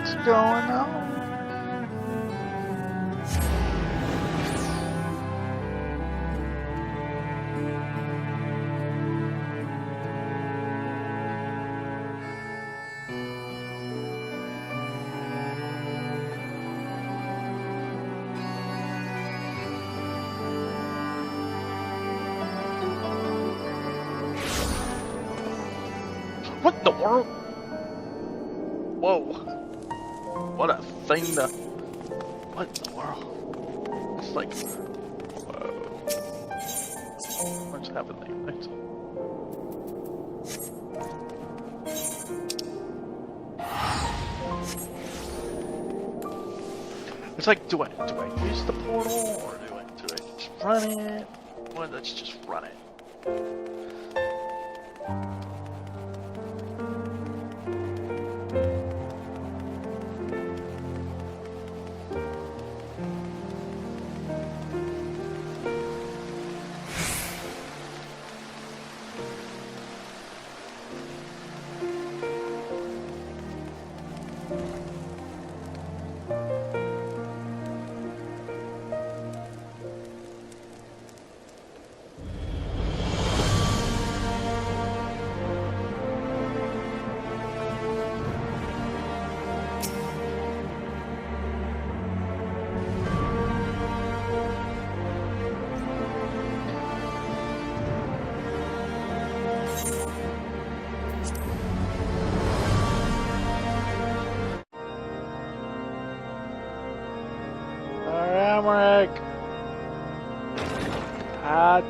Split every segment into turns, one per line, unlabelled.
what's going on? What in the world? Whoa. What a thing to... What in the world? It's like... Whoa. What's happening? Right? It's like, do I use the portal, or do I just run it? Well, let's just run it.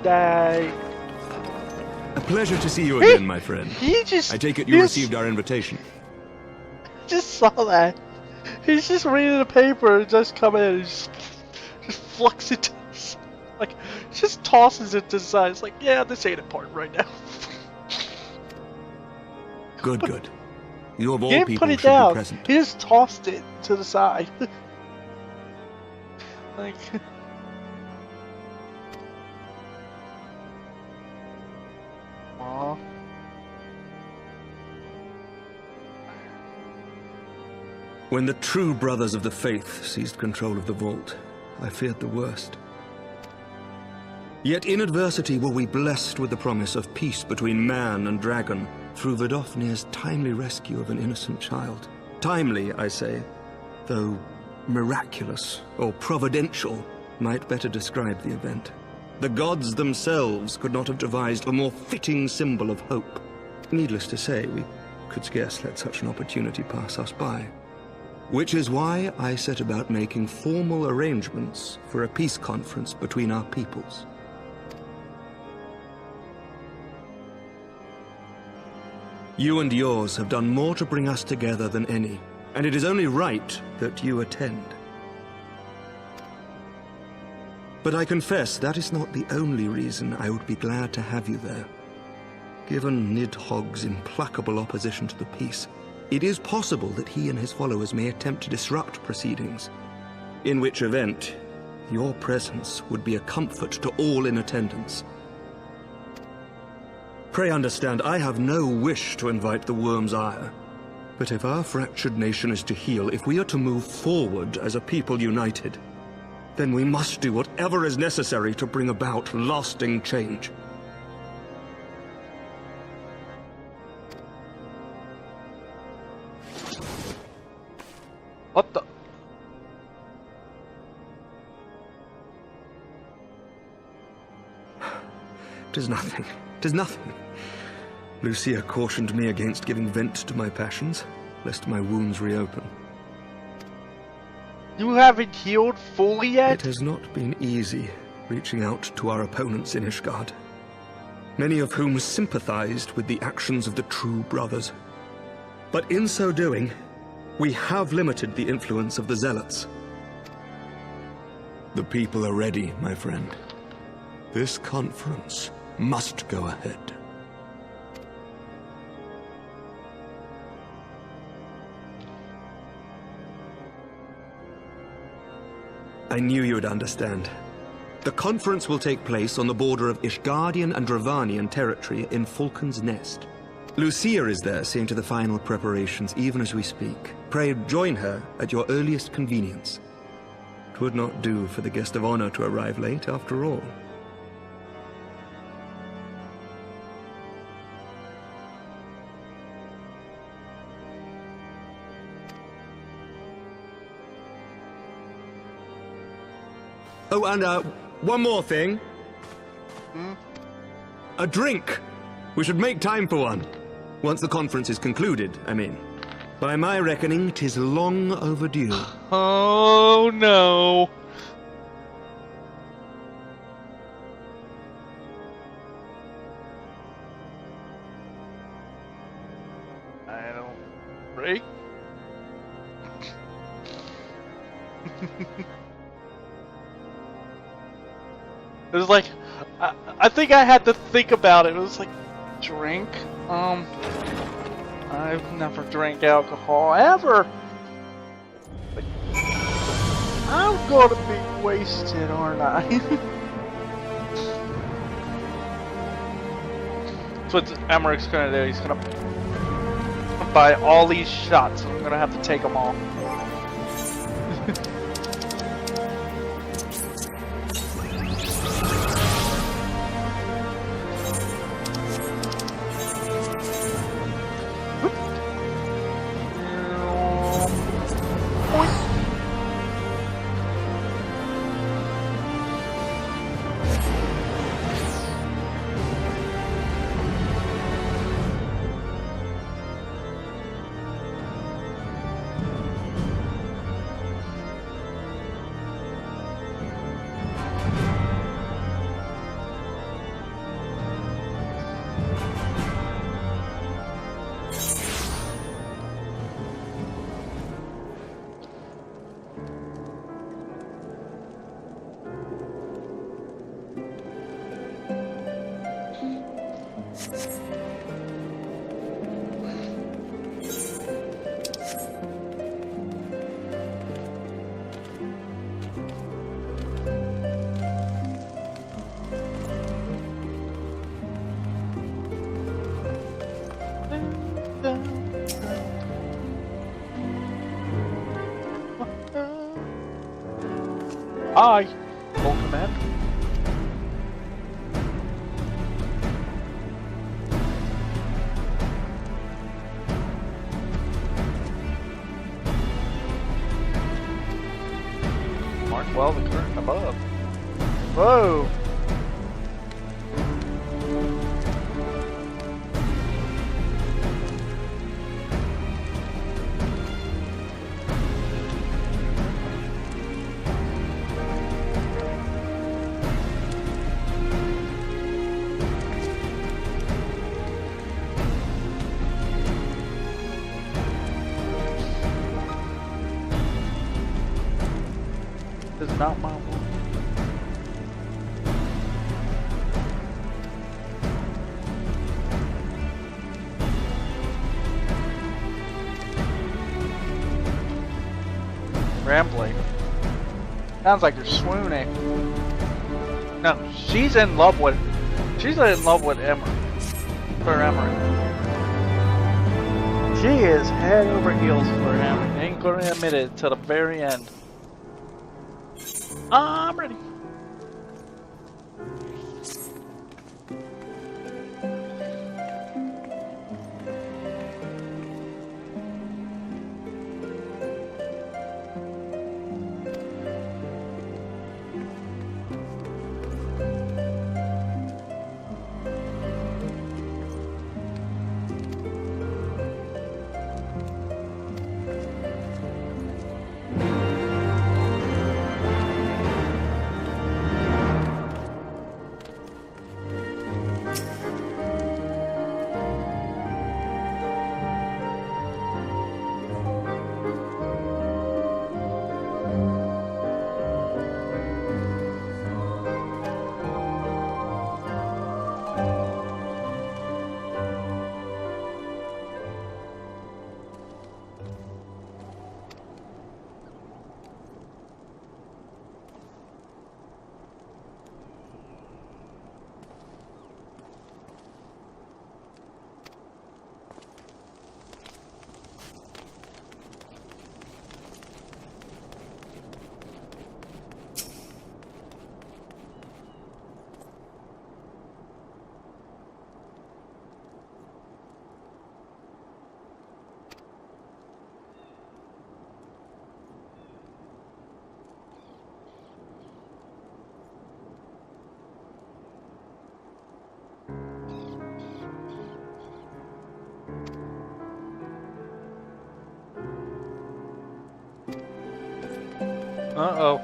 Day.
A pleasure to see you again, my friend.
I
take it you received our invitation.
Just saw that. He's just reading the paper and just come in and just flux it to the side. Like, just tosses it to the side. It's like, yeah, this ain't important right now.
Good. You of all
He
people
put it
should
down.
be present.
He just tossed it to the side. Like... Aww.
When the true brothers of the faith seized control of the vault, I feared the worst. Yet in adversity were we blessed with the promise of peace between man and dragon through Vidofnir's timely rescue of an innocent child. Timely, I say, though miraculous or providential might better describe the event. The gods themselves could not have devised a more fitting symbol of hope. Needless to say, we could scarce let such an opportunity pass us by. Which is why I set about making formal arrangements for a peace conference between our peoples. You and yours have done more to bring us together than any, and it is only right that you attend. But I confess that is not the only reason I would be glad to have you there. Given Nidhogg's implacable opposition to the peace, it is possible that he and his followers may attempt to disrupt proceedings, in which event your presence would be a comfort to all in attendance. Pray understand, I have no wish to invite the worm's ire, but if our fractured nation is to heal, if we are to move forward as a people united, then we must do whatever is necessary to bring about lasting change.
What the?
Tis nothing. 'Tis nothing. Lucia cautioned me against giving vent to my passions, lest my wounds reopen.
You haven't healed fully yet?
It has not been easy reaching out to our opponents in Ishgard, many of whom sympathized with the actions of the true brothers. But in so doing, we have limited the influence of the zealots. The people are ready, my friend. This conference must go ahead. I knew you would understand. The conference will take place on the border of Ishgardian and Dravanian territory in Falcon's Nest. Lucia is there, seeing to the final preparations, even as we speak. Pray join her at your earliest convenience. 'Twould not do for the guest of honor to arrive late, after all. Oh, and one more thing. A drink. We should make time for one. Once the conference is concluded, I mean. By my reckoning, 'tis long overdue.
Oh no. I don't break. It was like, I think I had to think about it. It was like, drink? I've never drank alcohol, ever! Like, I'm gonna be wasted, aren't I? That's what Emmerich's gonna do. He's gonna buy all these shots. I'm gonna have to take them all. Hi, full command. Mark well the current above. Whoa! This is not my world. Rambling. Sounds like you're swooning. No, she's in love with Emery. For Emery. She is head over heels for him. Ain't gonna admit it till the very end. I'm ready. Uh-oh.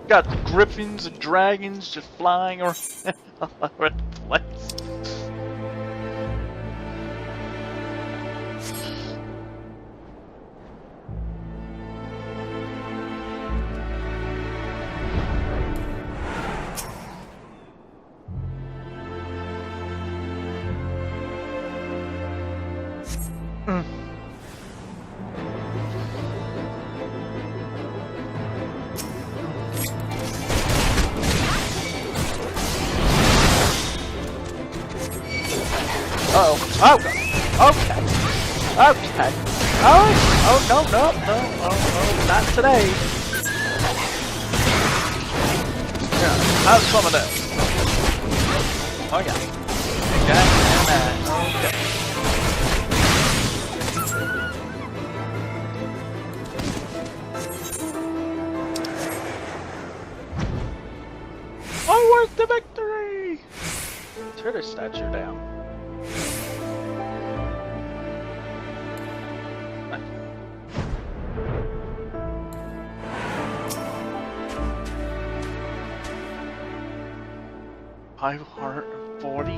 Got griffins and dragons just flying around all over the place. Uh-oh. Oh, God. Okay. Okay. Oh, no, not today. Yeah, how's some of this? Oh, yeah. Okay, okay. Onward to victory! Tear the statue down. 540?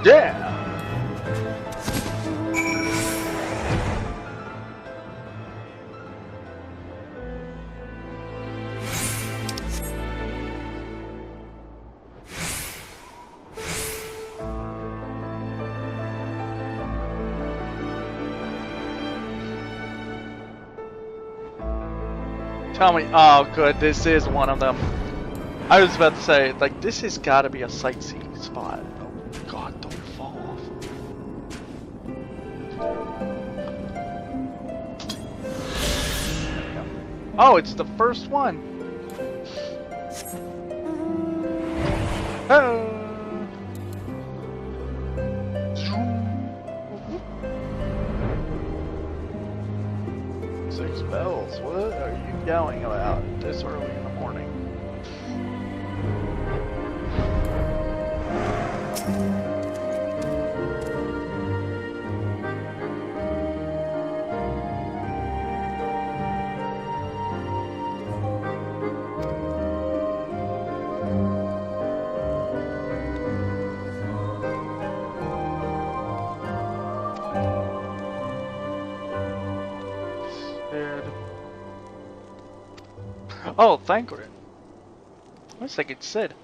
Yeah! Tell me, oh good, this is one of them. I was about to say, like, this has got to be a sightseeing spot. Oh god, don't fall off. There we go. Oh, it's the first one. Oh. 6 bells, what are you yelling about this early in the morning? Oh, thank you. I was thinking Sid.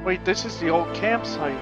Wait, this is the old campsite.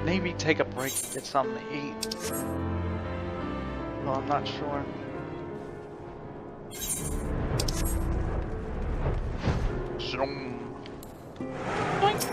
Maybe take a break and get something to eat. Well, I'm not sure. Boink.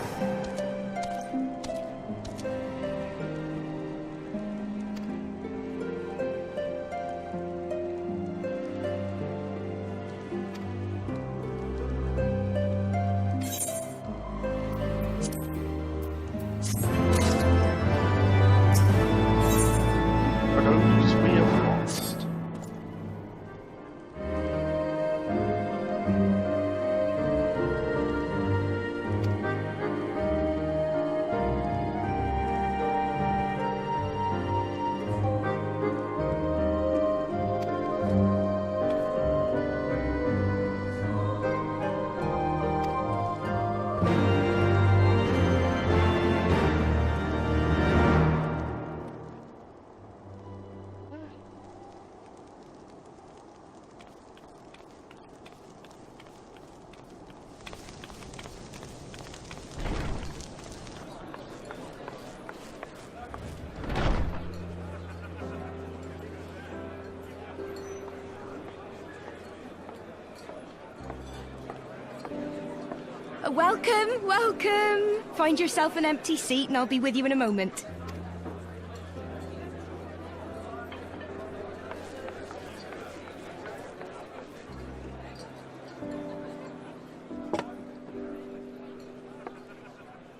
Welcome, welcome. Find yourself an empty seat and I'll be with you in a moment.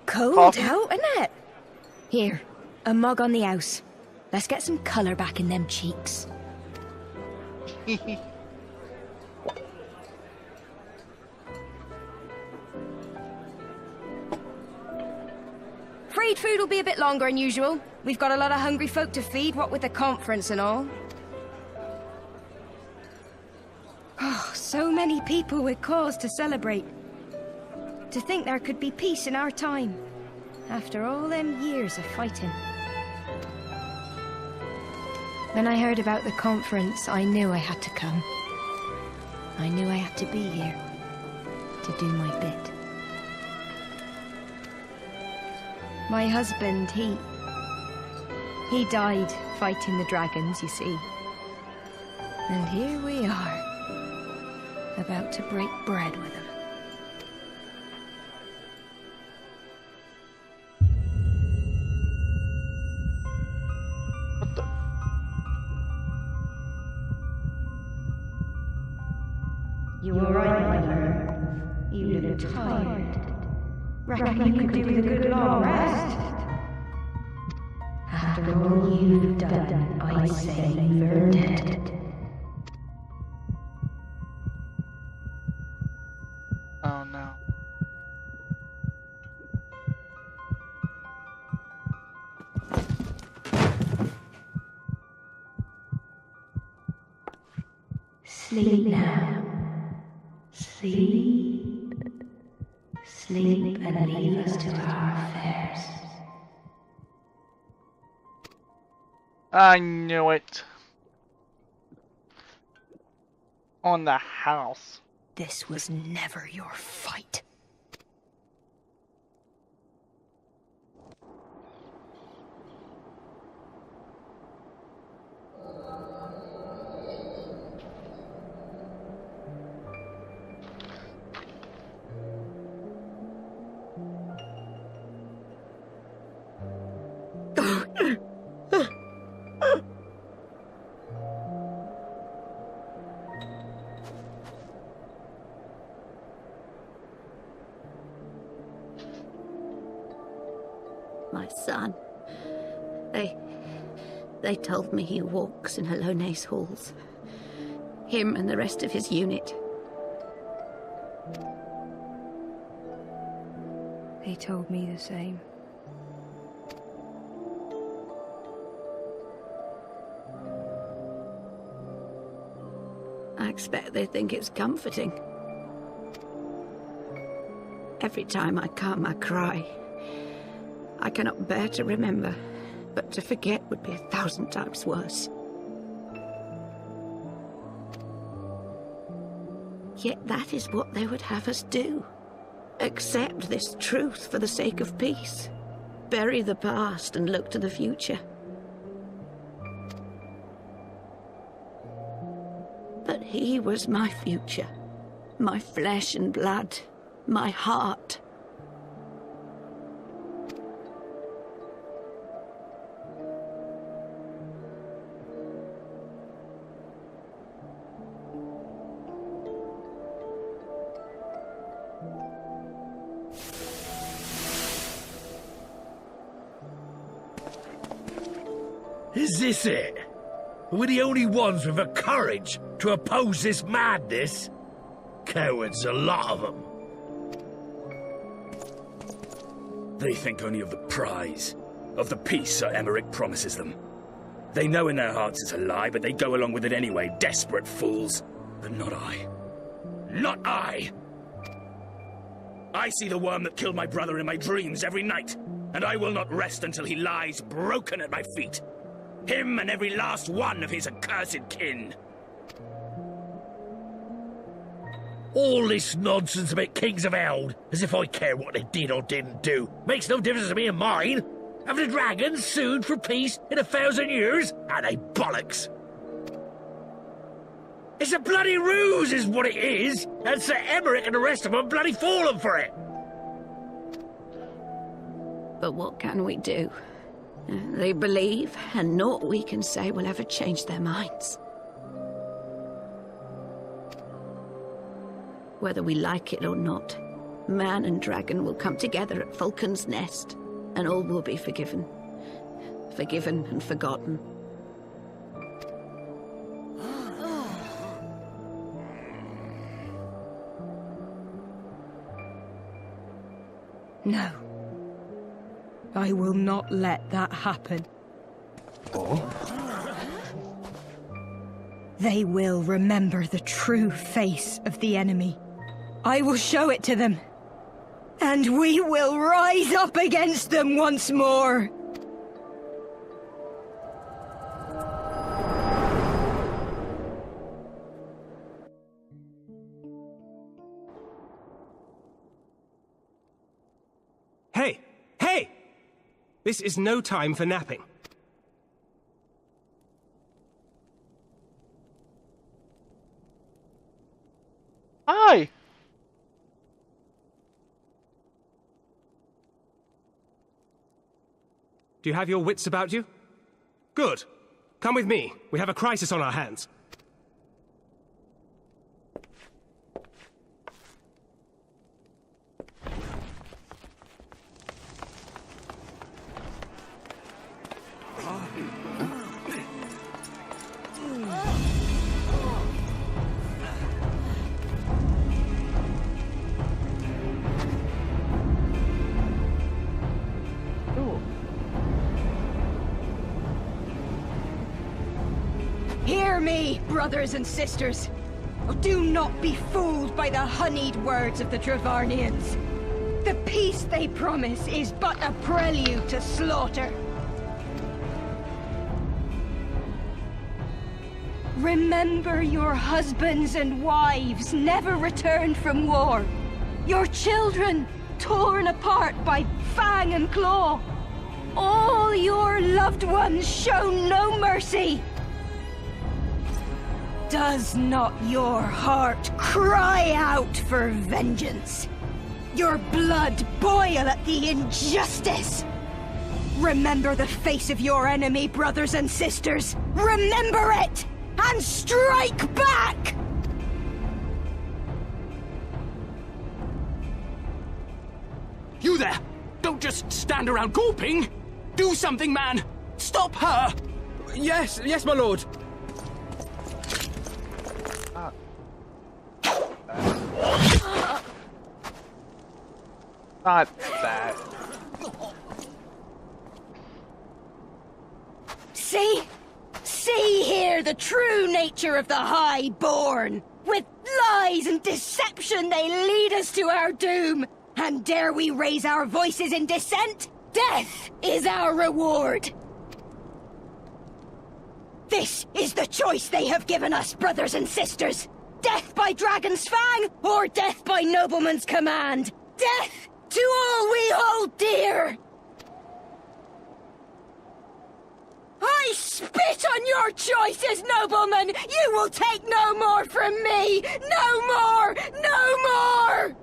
Cold
Coffee?
out, isn't it? Here, a mug on the house. Let's get some colour back in them cheeks. Afraid food will be a bit longer than usual. We've got a lot of hungry folk to feed, what with the conference and all. Oh, so many people with cause to celebrate. To think there could be peace in our time, after all them years of fighting. When I heard about the conference, I knew I had to come. I knew I had to be here, to do my bit. My husband, he died fighting the dragons, you see. And here we are, about to break bread with him.
What the?
You were right, mother. You look tired. Reckon you could do with a good long rest? After all you've done, I say you've earned it.
Oh no.
Sleep now. Sleep. Sleep and leave us to our affairs.
I knew it. On the house.
This was never your fight.
My son. They told me he walks in Alone's halls. Him and the rest of his unit.
They told me the same.
I expect they think it's comforting. Every time I come, I cry. I cannot bear to remember, but to forget would be 1,000 times worse. Yet that is what they would have us do. Accept this truth for the sake of peace. Bury the past and look to the future. But he was my future. My flesh and blood. My heart.
Is this it? We're the only ones with the courage to oppose this madness? Cowards, a lot of them.
They think only of the prize, of the peace Sir Emmerich promises them. They know in their hearts it's a lie, but they go along with it anyway, desperate fools. But not I. Not I! I see the worm that killed my brother in my dreams every night, and I will not rest until he lies broken at my feet. Him and every last one of his accursed kin.
All this nonsense about Kings of Eld, as if I care what they did or didn't do. Makes no difference to me and mine. Have the dragons sued for peace in 1,000 years? Are they bollocks? It's a bloody ruse is what it is, and Sir Emmerich and the rest of them bloody fallen for it.
But what can we do? They believe, and naught we can say will ever change their minds. Whether we like it or not, man and dragon will come together at Vulcan's Nest, and all will be forgiven. Forgiven and forgotten.
No. I will not let that happen.
Oh?
They will remember the true face of the enemy. I will show it to them. And we will rise up against them once more.
Hey! Hey! This is no time for napping.
Hi!
Do you have your wits about you? Good. Come with me. We have a crisis on our hands.
Hear me, brothers and sisters. Do not be fooled by the honeyed words of the Dravarnians. The peace they promise is but a prelude to slaughter. Remember your husbands and wives never returned from war. Your children torn apart by fang and claw. All your loved ones shown no mercy. Does not your heart cry out for vengeance? Your blood boil at the injustice? Remember the face of your enemy, brothers and sisters. Remember it, and strike back!
You there! Don't just stand around gawping! Do something, man! Stop her!
Yes, my lord.
Not that.
See? See here the true nature of the Highborn. With lies and deception they lead us to our doom. And dare we raise our voices in dissent? Death is our reward. This is the choice they have given us, brothers and sisters. Death by dragon's fang, or death by nobleman's command. Death to all we hold dear. I spit on your choices, noblemen! You will take no more from me! No more! No more!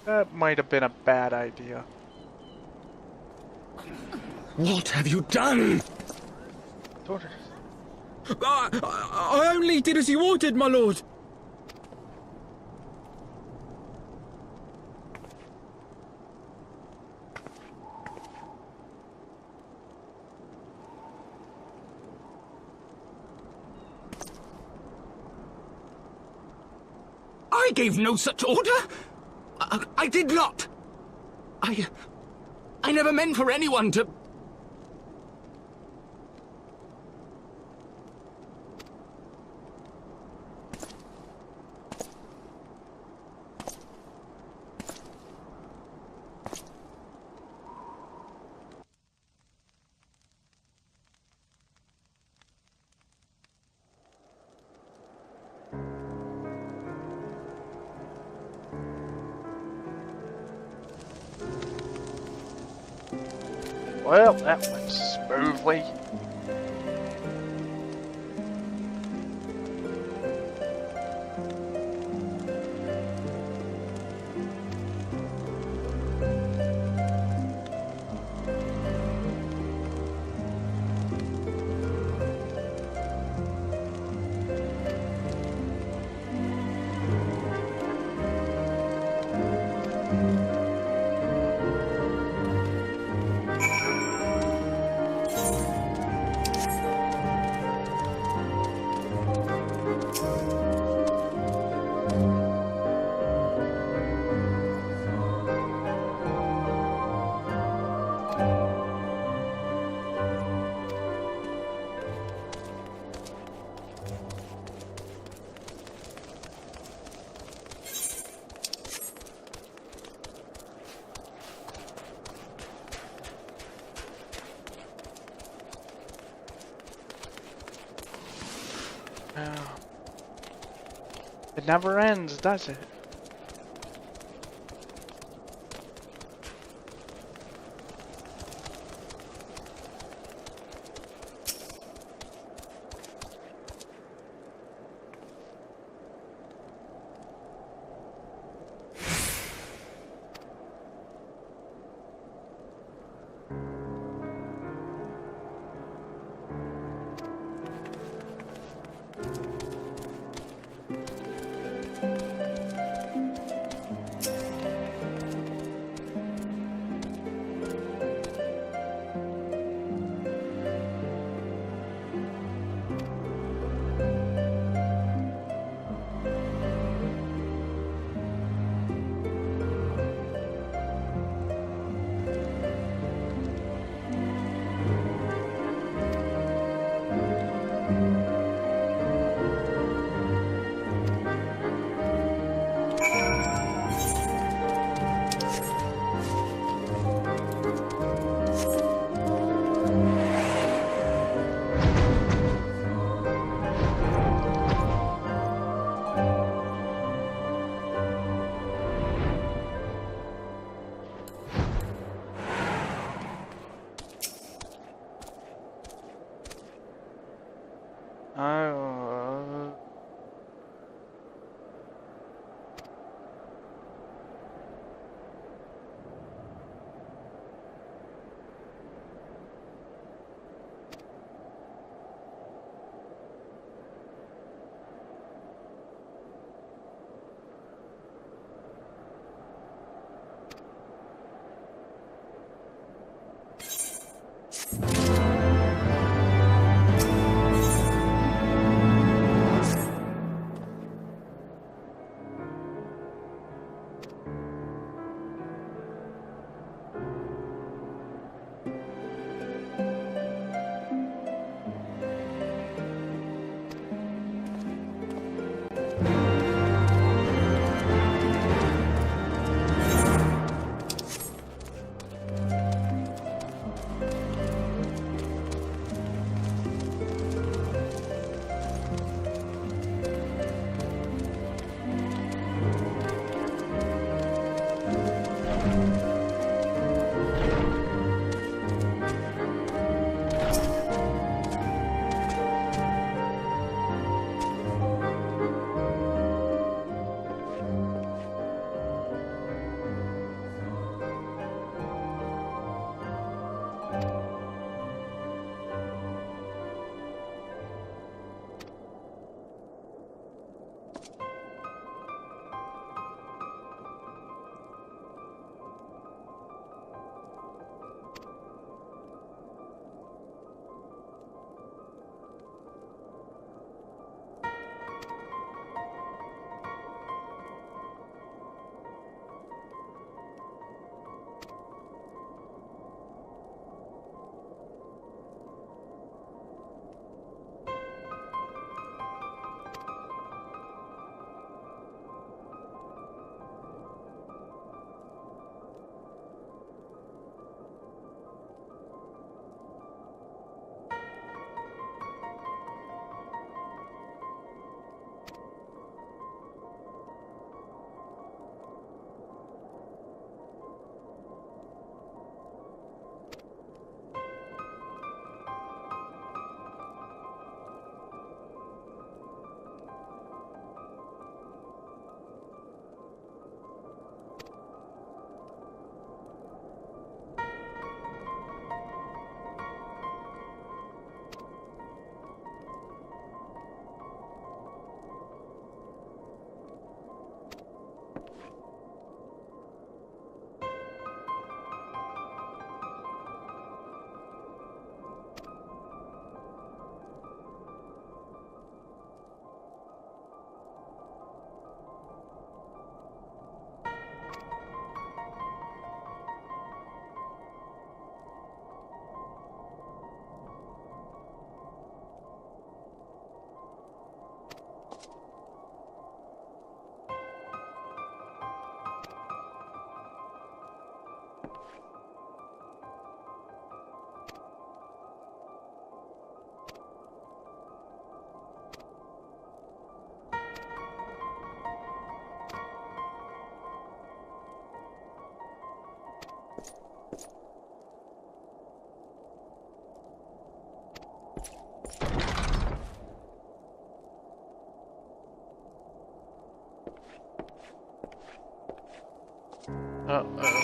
That might have been a bad idea.
What have you done?
Daughter.
I only did as you ordered, my lord.
I gave no such order! I did not! I never meant for anyone to...
Well, that went smoothly. It never ends, does it? Uh-oh.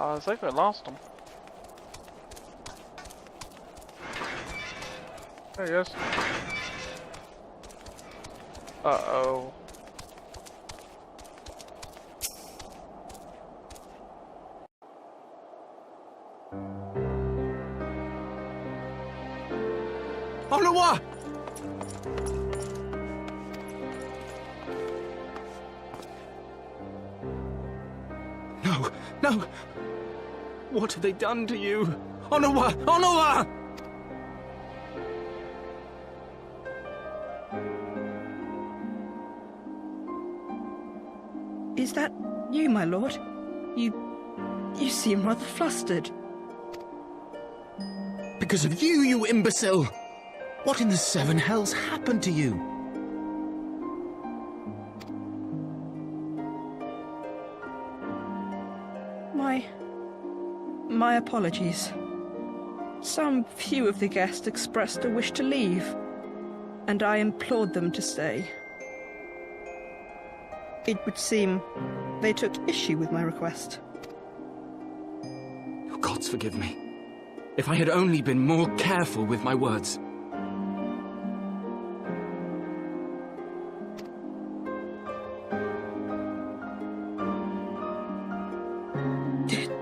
I think I lost him. There he is. Uh-oh.
Olowa! No, no! What have they done to you? Onowa! Onowa!
Is that you, my lord? You seem rather flustered.
Because of you, you imbecile! What in the seven hells happened to you?
My apologies. Some few of the guests expressed a wish to leave, and I implored them to stay. It would seem they took issue with my request.
Oh, gods forgive me. If I had only been more careful with my words.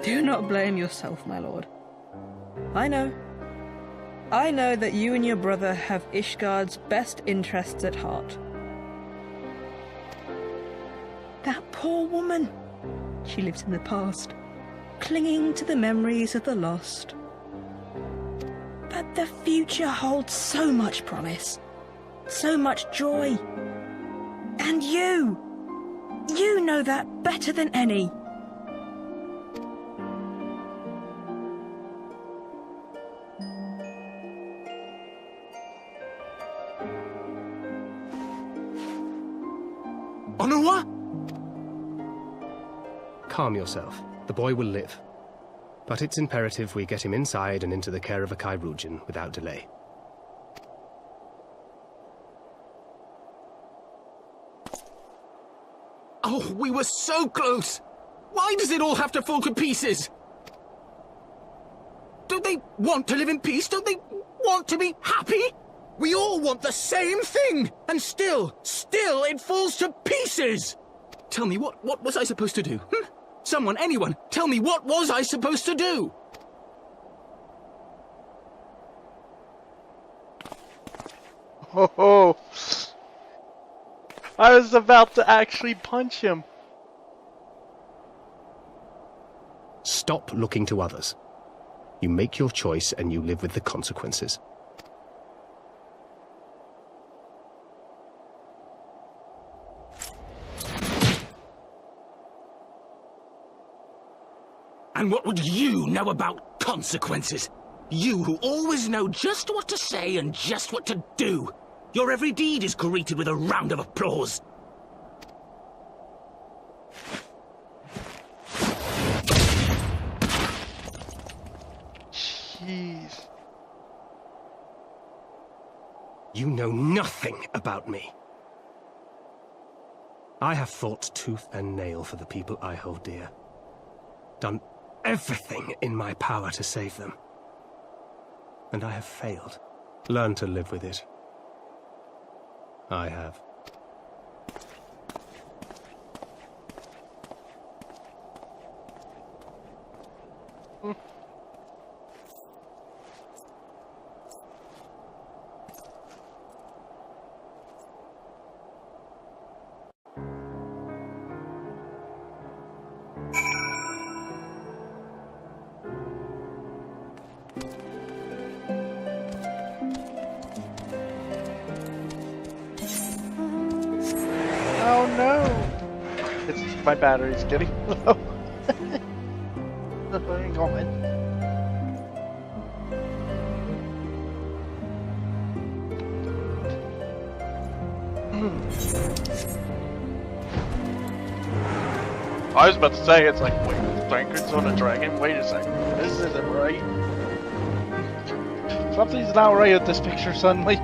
Do not blame yourself, my lord. I know that you and your brother have Ishgard's best interests at heart. That poor woman. She lives in the past, clinging to the memories of the lost. But the future holds so much promise, so much joy. And you know that better than any.
Onowa?
Calm yourself. The boy will live. But it's imperative we get him inside and into the care of a Kairujin without delay.
Oh, we were so close! Why does it all have to fall to pieces? Don't they want to live in peace? Don't they want to be happy? We all want the same thing! And still it falls to pieces! Tell me, what was I supposed to do? Someone, anyone, tell me, what was I supposed to do?
Oh, I was about to actually punch him.
Stop looking to others. You make your choice and you live with the consequences.
And what would you know about consequences? You who always know just what to say and just what to do.
Your every deed is greeted with a round of applause.
Jeez.
You know nothing about me. I have fought tooth and nail for the people I hold dear. Done everything in my power to save them. And I have failed. Learn to live with it. I have.
Oh no! It's my battery's getting low. Hang on. I was about to say, it's like, wait, Tankard's on a dragon? Wait a second, this isn't right. Something's not right with this picture suddenly.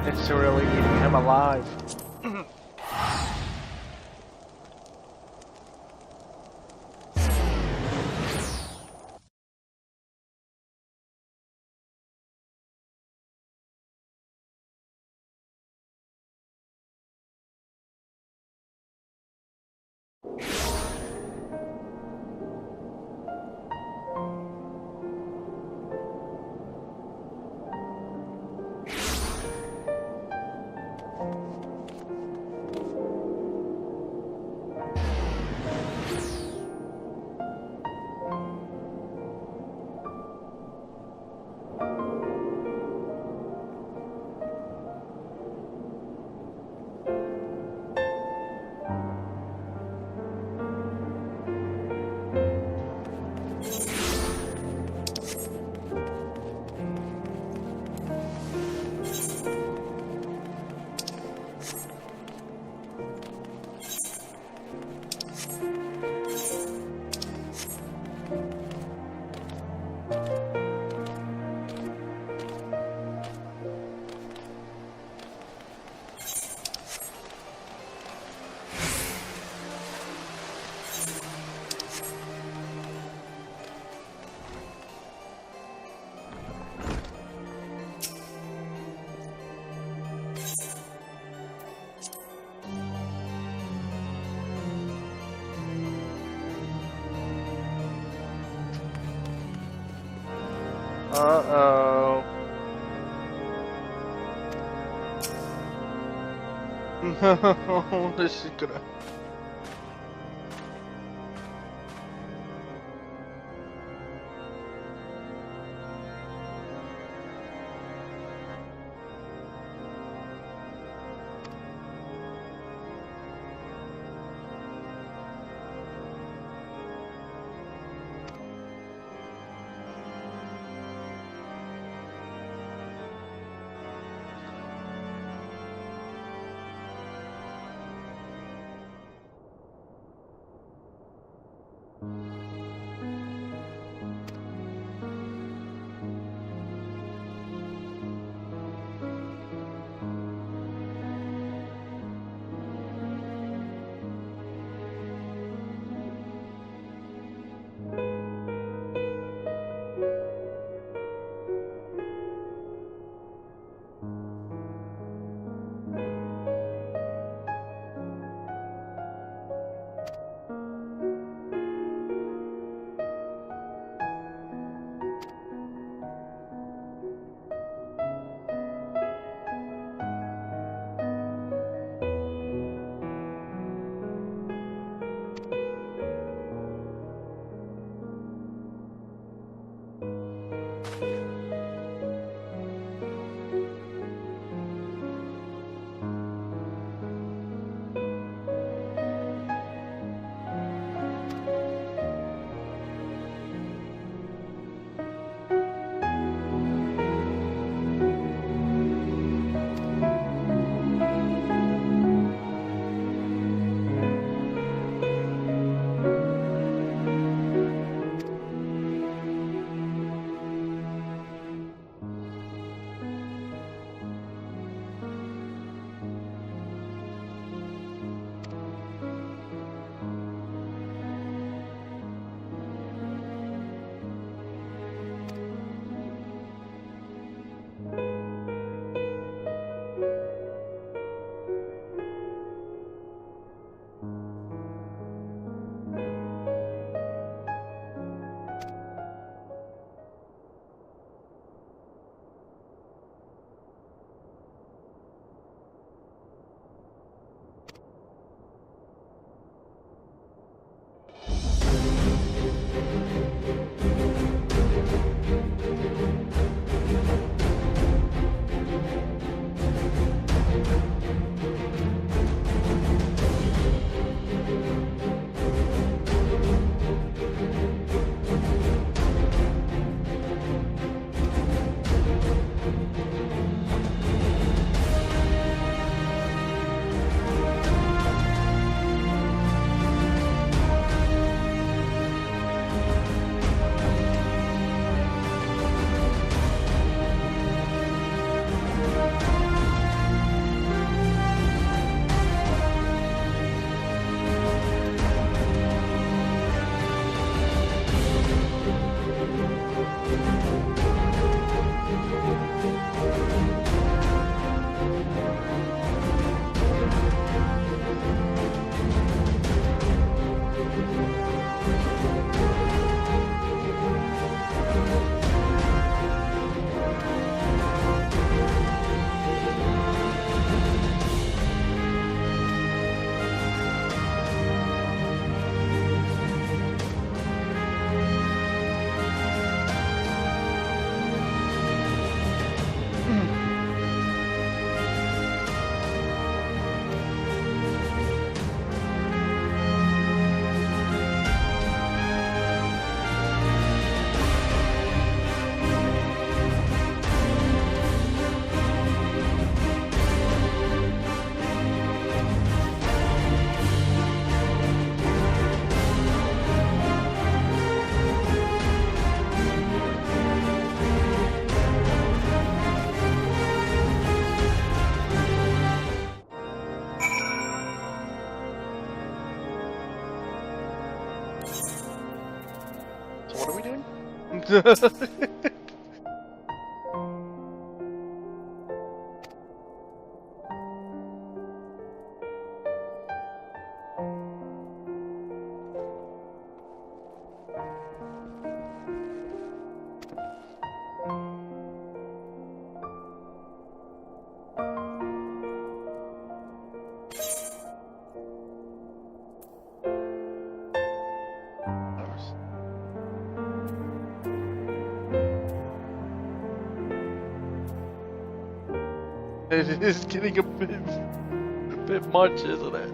It's really eating him alive. Uh-oh. No, this is gonna... It is getting a bit much, isn't it?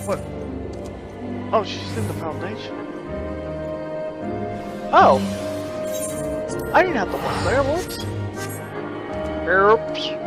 What? Oh, she's in the foundation. Oh! I didn't have to work there, whoops. Oops.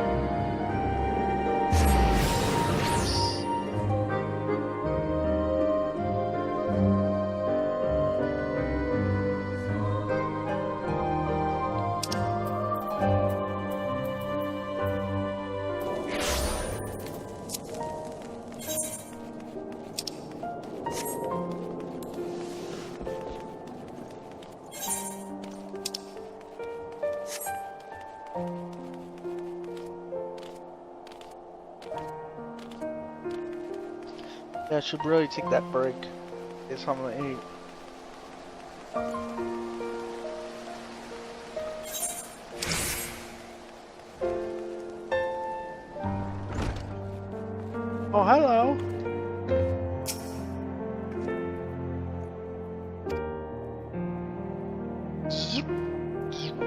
Yeah, I should really take that break. Get something to eat. Oh, hello. Zoop. Zoop.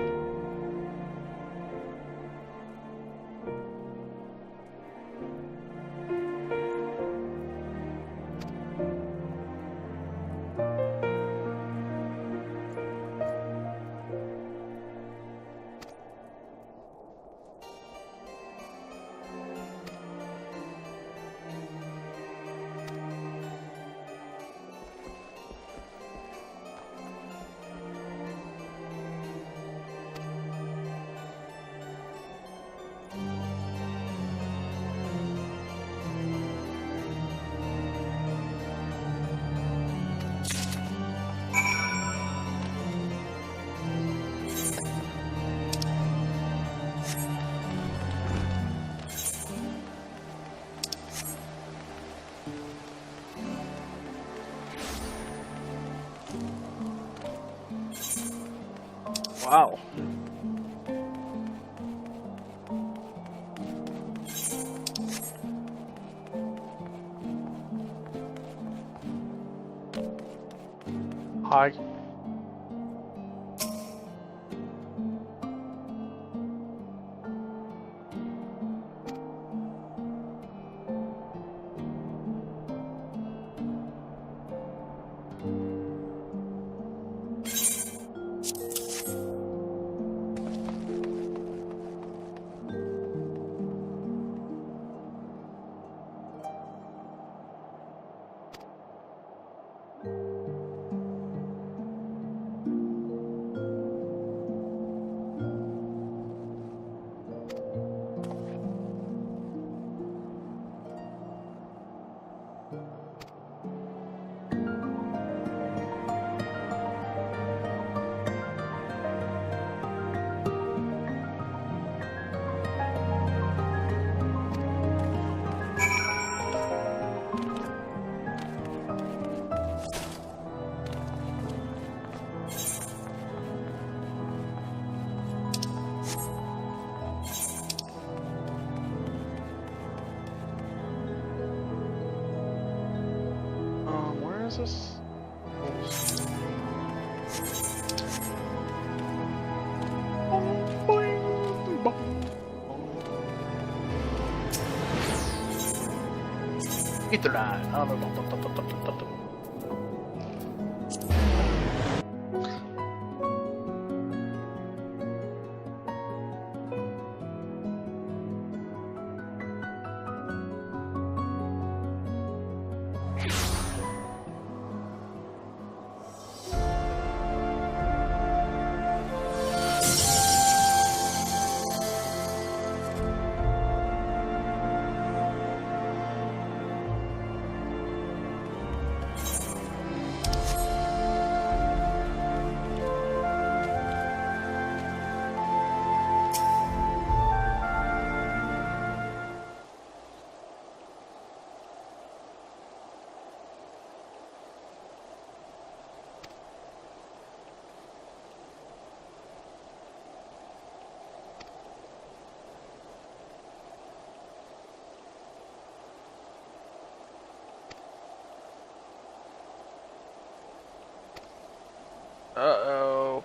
Wow. Hi. Jesus. Ethernet. Uh-oh.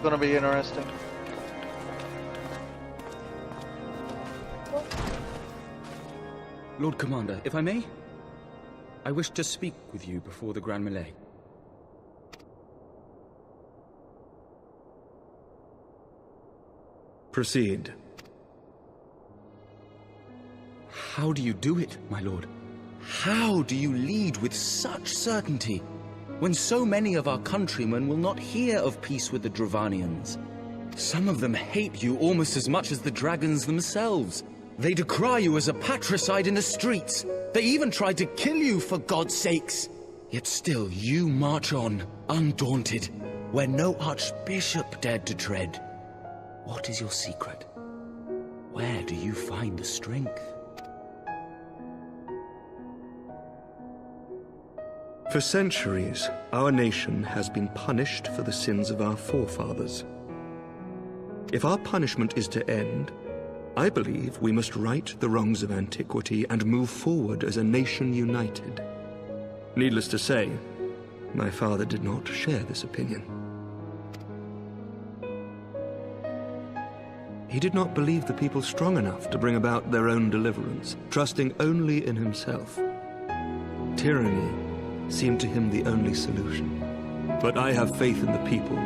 Gonna be interesting.
Lord Commander, if I may, I wish to speak with you before the Grand Melee.
Proceed.
How do you do it, my lord? How do you lead with such certainty, when so many of our countrymen will not hear of peace with the Dravanians? Some of them hate you almost as much as the dragons themselves. They decry you as a patricide in the streets. They even tried to kill you, for God's sakes. Yet still you march on, undaunted, where no archbishop dared to tread. What is your secret? Where do you find the strength?
For centuries, our nation has been punished for the sins of our forefathers. If our punishment is to end, I believe we must right the wrongs of antiquity and move forward as a nation united. Needless to say, my father did not share this opinion. He did not believe the people strong enough to bring about their own deliverance, trusting only in himself. Tyranny seemed to him the only solution. But I have faith in the people,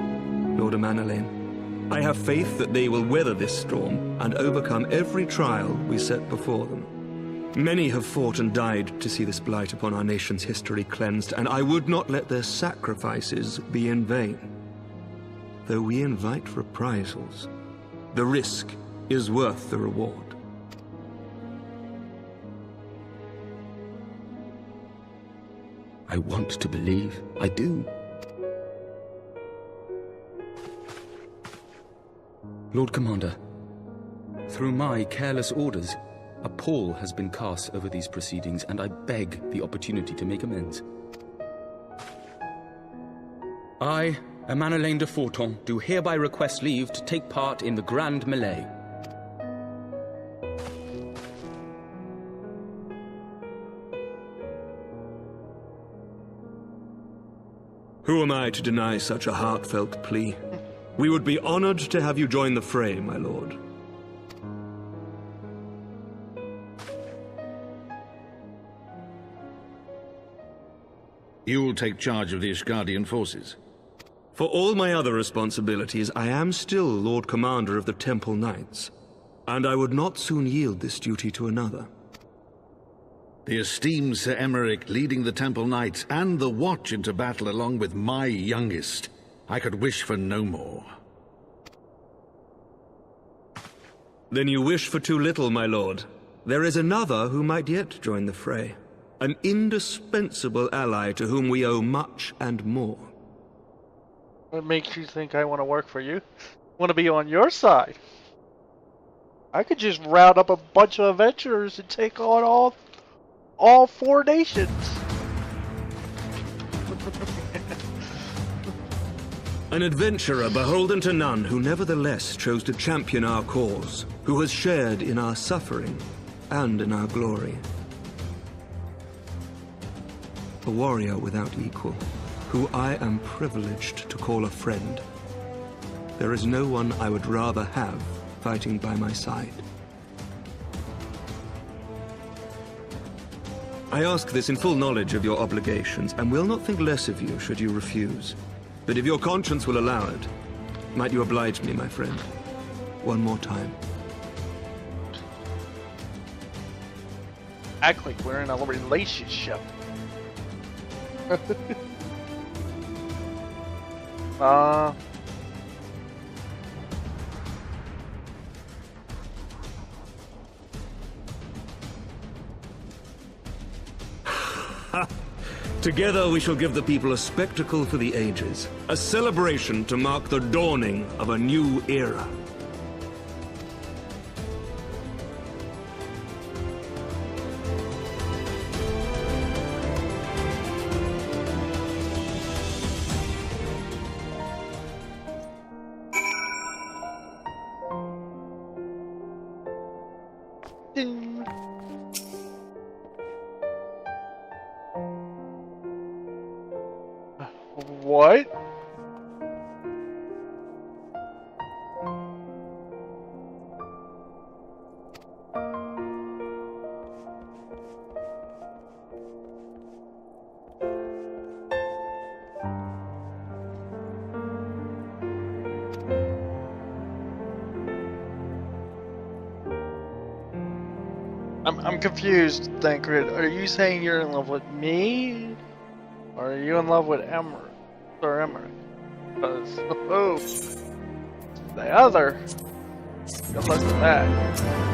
Lord Amanalain. I have faith that they will weather this storm and overcome every trial we set before them. Many have fought and died to see this blight upon our nation's history cleansed, and I would not let their sacrifices be in vain. Though we invite reprisals, the risk is worth the reward.
I want to believe. I do. Lord Commander, through my careless orders, a pall has been cast over these proceedings, and I beg the opportunity to make amends. I, Amanalain de Forton, do hereby request leave to take part in the Grand Melee.
Who am I to deny such a heartfelt plea? We would be honored to have you join the fray, my lord.
You will take charge of the Ishgardian forces?
For all my other responsibilities, I am still Lord Commander of the Temple Knights, and I would not soon yield this duty to another.
The esteemed Sir Emeric leading the Temple Knights and the Watch into battle along with my youngest. I could wish for no more.
Then you wish for too little, my lord. There is another who might yet join the fray. An indispensable ally to whom we owe much and more.
What makes you think I want to work for you? Want to be on your side? I could just round up a bunch of adventurers and take on all 4 nations.
An adventurer beholden to none who nevertheless chose to champion our cause, who has shared in our suffering and in our glory. A warrior without equal, who I am privileged to call a friend. There is no one I would rather have fighting by my side. I ask this in full knowledge of your obligations, and will not think less of you should you refuse. But if your conscience will allow it, might you oblige me, my friend, one more time?
Act like we're in a relationship.
Together we shall give the people a spectacle for the ages, a celebration to mark the dawning of a new era.
Ding. What? I'm confused, Thancred. Are you saying you're in love with me? Or are you in love with Emmer? Or Emmer? Because, oh, the other. Good luck with that.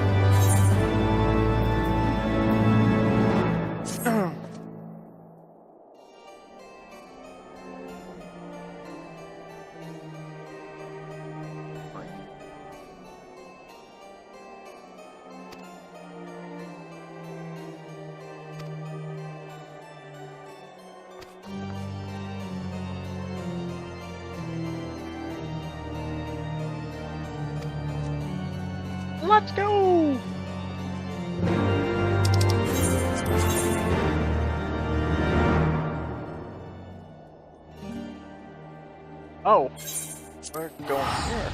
Let's go! Oh, we're going here.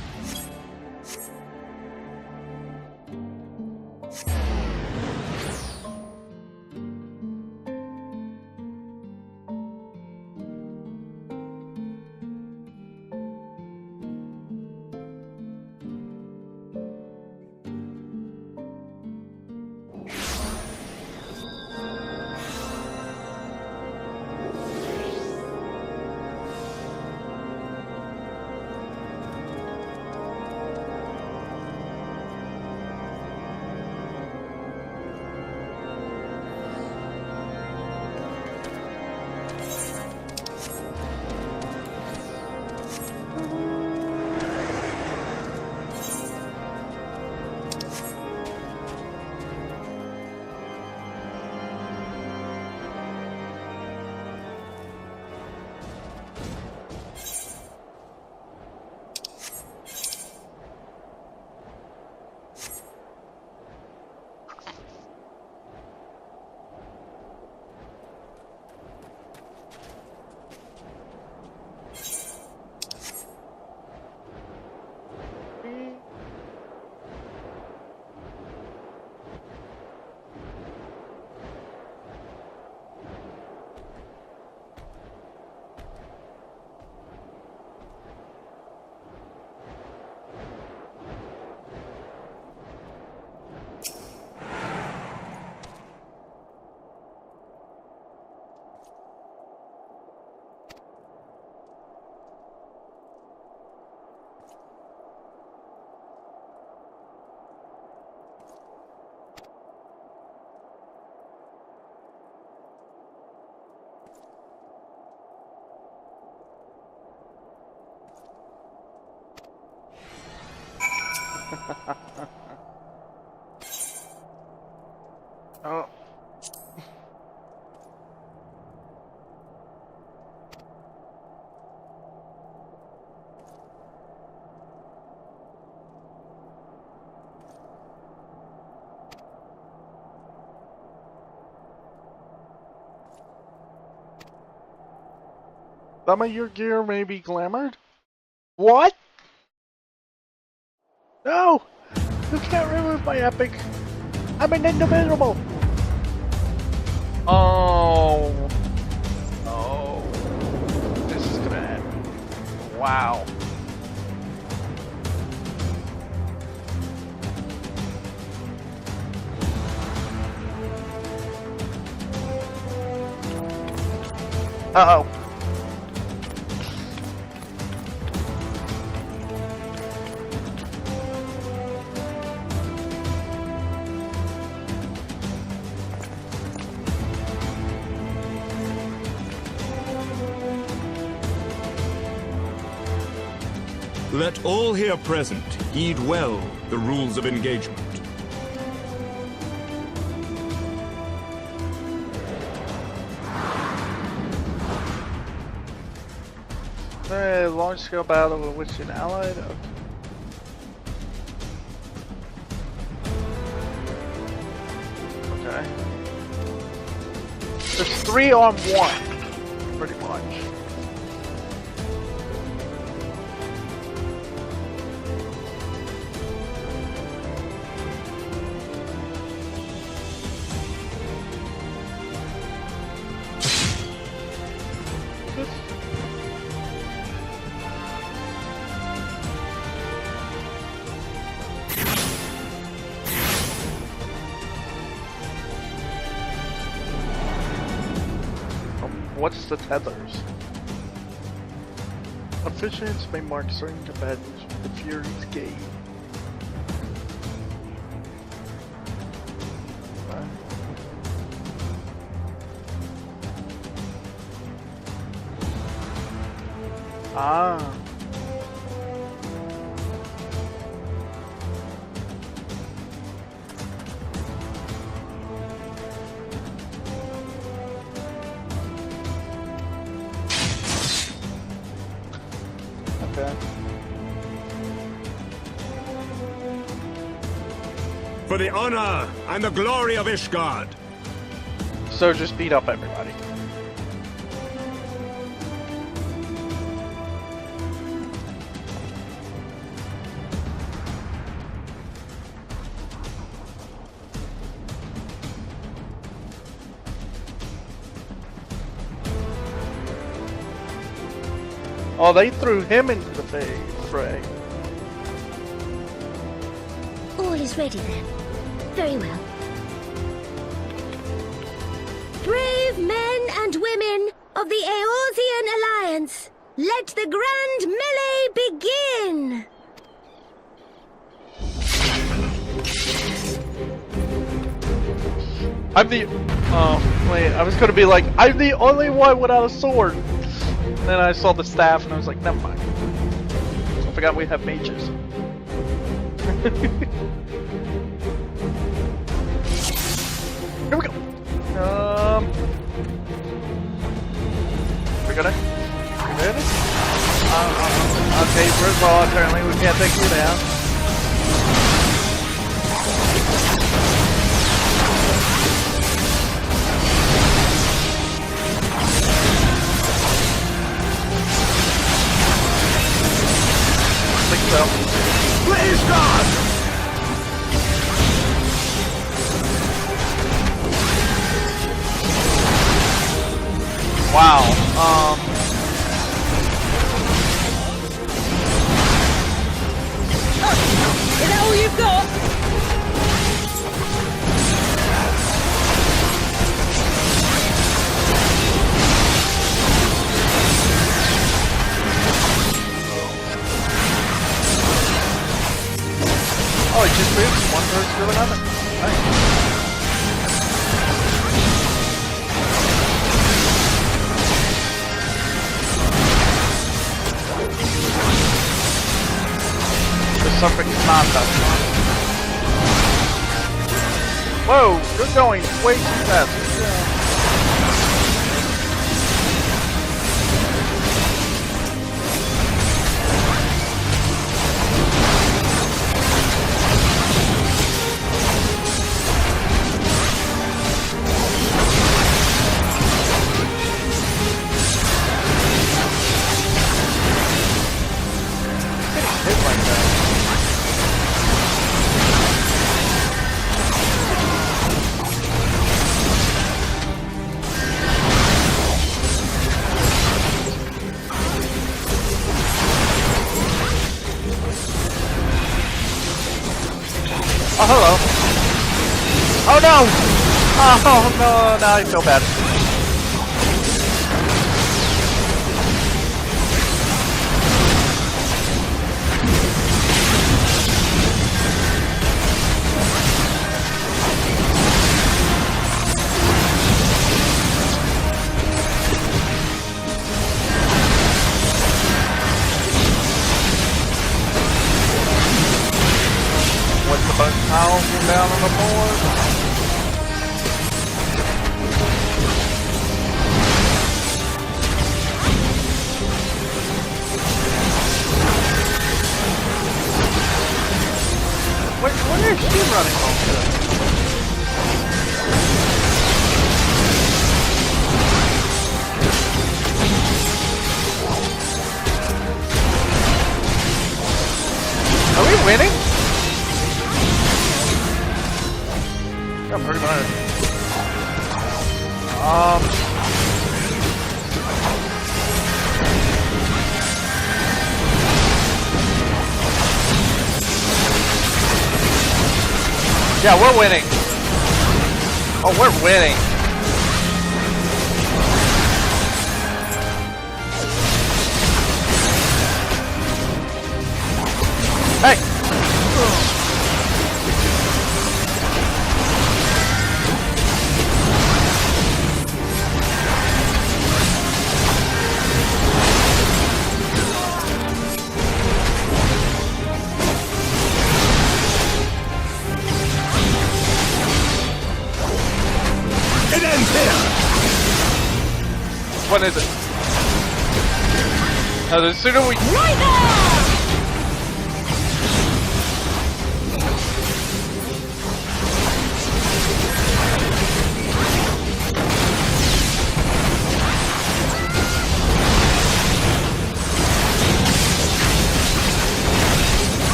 Oh. Some of your gear may be glamored? What? No! You can't remove my epic. I'm an individual. Oh. Oh. This is gonna end. Wow. Uh-oh.
Let all here present heed well the rules of engagement.
Hey, large-scale battle in which an allied... Okay. There's 3 on 1, pretty much. What's the tethers? Officiants may mark certain combatants with the Fury's Gate. Ah. Okay.
For the honor and the glory of Ishgard.
So just beat up everybody. Oh, they threw him into the fray.
All is ready then. Very well. Brave men and women of the Eorzean Alliance, let the grand melee begin!
I'm the... Oh, wait, I was gonna be like, I'm the only one without a sword! And then I saw the staff and I was like, never mind. I forgot we have mages. Here we go! We're gonna... Ready? Okay, first of all, apparently we can't take you down. I think so.
Please, God!
Wow,
Is that all you've got?
oh, it just moves one person to another. Nice. Something not that fun. Whoa, you're going way too fast. Hit like that. Oh, hello. Oh, no! Oh, no, now I feel bad. What's the button powerful down on the board? Where is she running home to? Are we winning? Yeah, pretty much. Yeah, we're winning. Oh, we're winning. Hey!
It ends here!
What is it? Now, the sooner we...
Right there!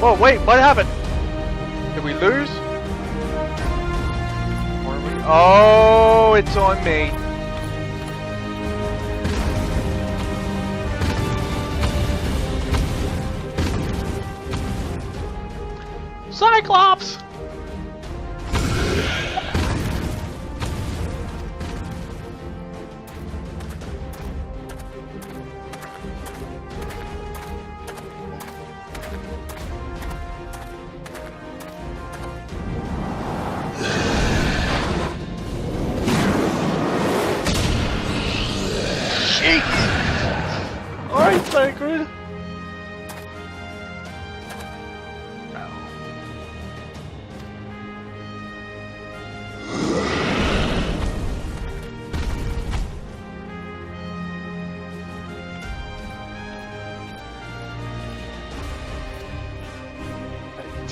Oh, wait, what happened? Did we lose? Oh, it's on me. Cyclops! Alright, Sacred.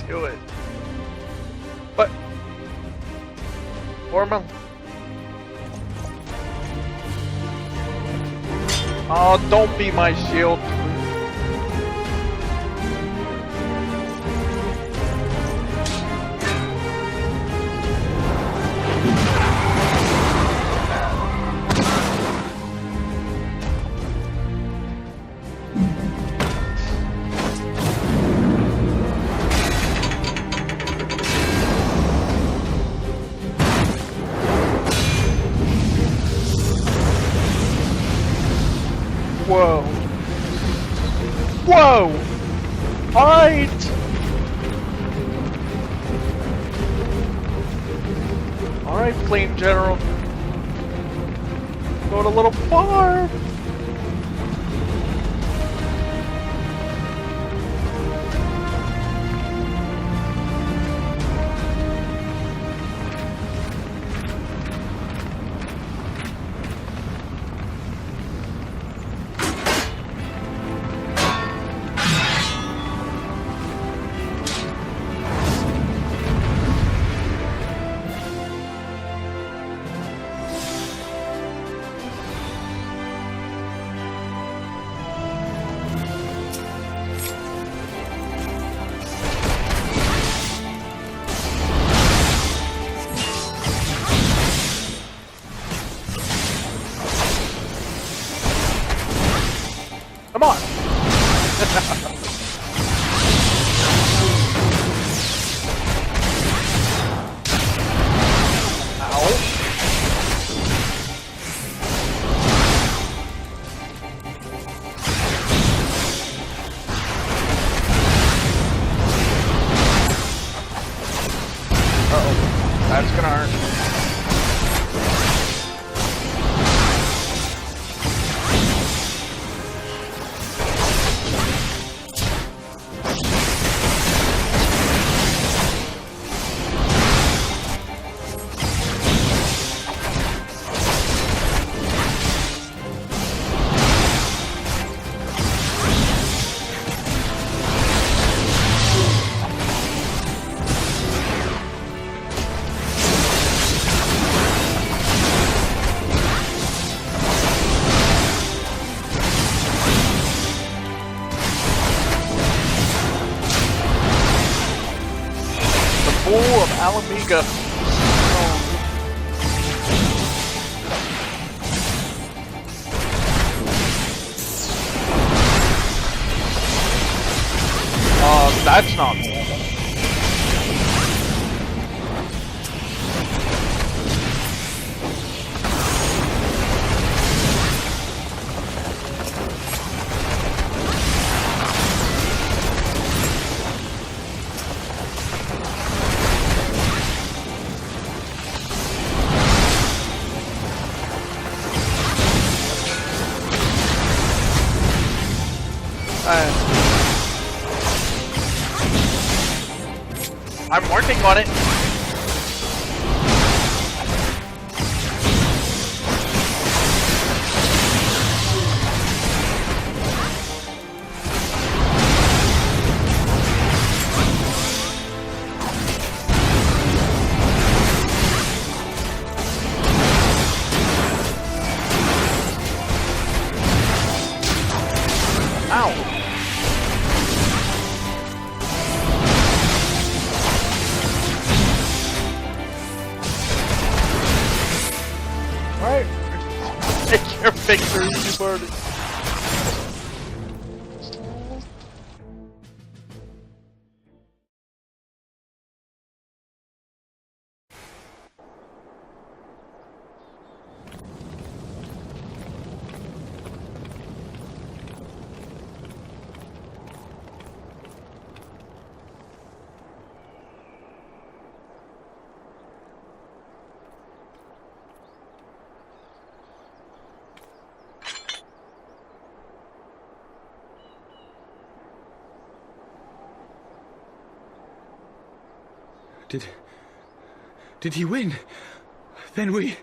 Do it. But Ormond. Oh, don't be my shield. Whoa. Whoa! Alright! Alright, Flame General. Going a little far! Come on! Uh-oh. That's gonna hurt. Bull of Alamiga. That's not normal. I'm working on it. Ow. Take your victory, you birdie.
Did he win? Then we...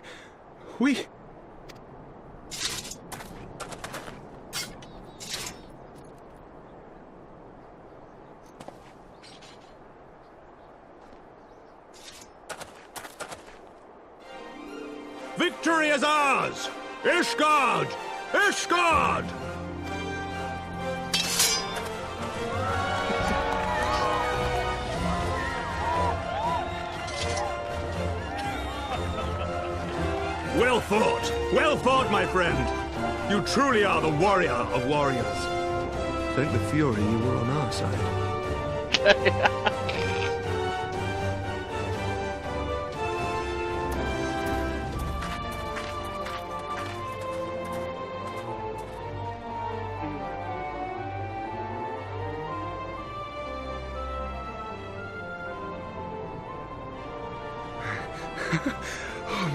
Victory is ours! Ishgard! Ishgard! Well fought, my friend. You truly are the warrior of warriors.
Thank the Fury you were on our side.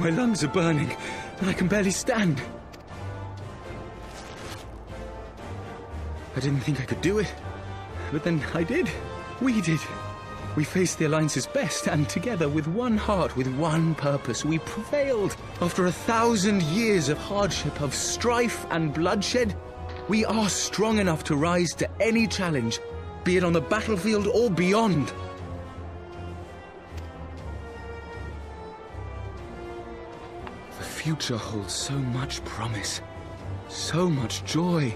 My lungs are burning, and I can barely stand. I didn't think I could do it, but then I did. We did. We faced the Alliance's best, and together, with one heart, with one purpose, we prevailed. After 1,000 years of hardship, of strife and bloodshed, we are strong enough to rise to any challenge, be it on the battlefield or beyond. The future holds so much promise, so much joy.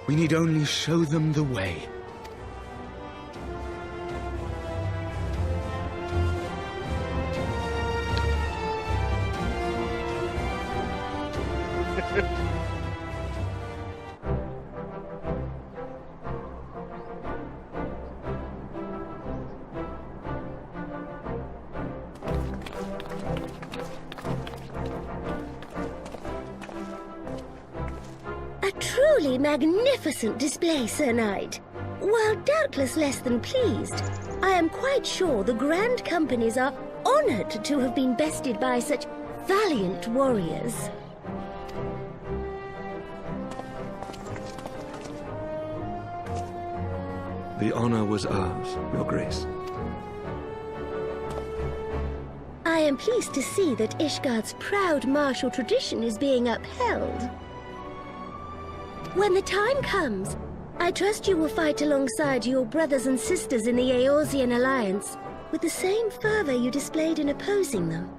We need only show them the way.
Magnificent display, Sir Knight. While doubtless less than pleased, I am quite sure the Grand Companies are honored to have been bested by such valiant warriors.
The honor was ours, Your Grace.
I am pleased to see that Ishgard's proud martial tradition is being upheld. When the time comes, I trust you will fight alongside your brothers and sisters in the Eorzean Alliance with the same fervor you displayed in opposing them.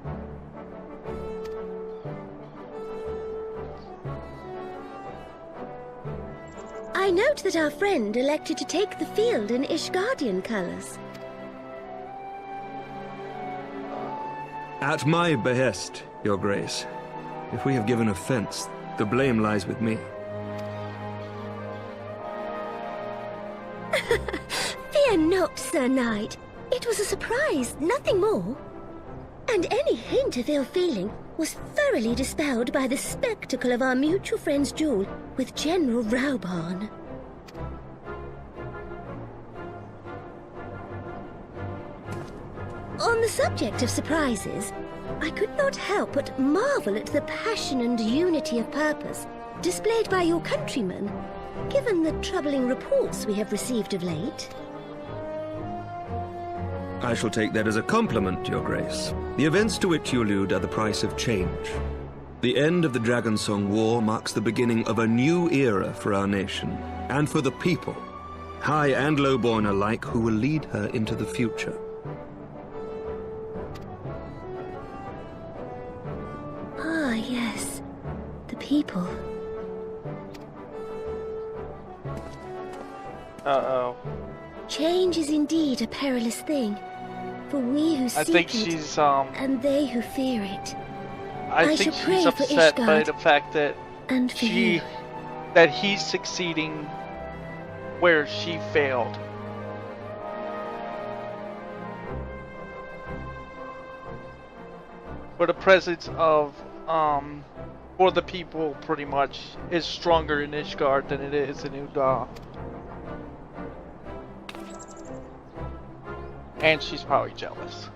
I note that our friend elected to take the field in Ishgardian colors.
At my behest, Your Grace. If we have given offense, the blame lies with me.
Fear not, Sir Knight. It was a surprise, nothing more. And any hint of ill feeling was thoroughly dispelled by the spectacle of our mutual friend's duel with General Raubarn. On the subject of surprises, I could not help but marvel at the passion and unity of purpose displayed by your countrymen, given the troubling reports we have received of late.
I shall take that as a compliment, Your Grace. The events to which you allude are the price of change. The end of the Dragonsong War marks the beginning of a new era for our nation, and for the people, high and low-born alike, who will lead her into the future.
Ah, yes. The people.
Uh-oh.
Change is indeed a perilous thing, for we who seek it,
she's,
and they who fear it.
I think
shall pray
she's
for
upset by
Ishgard
the fact that
and for you.
that he's succeeding where she failed. For the presence of for the people pretty much is stronger in Ishgard than it is in Uda. And she's probably jealous.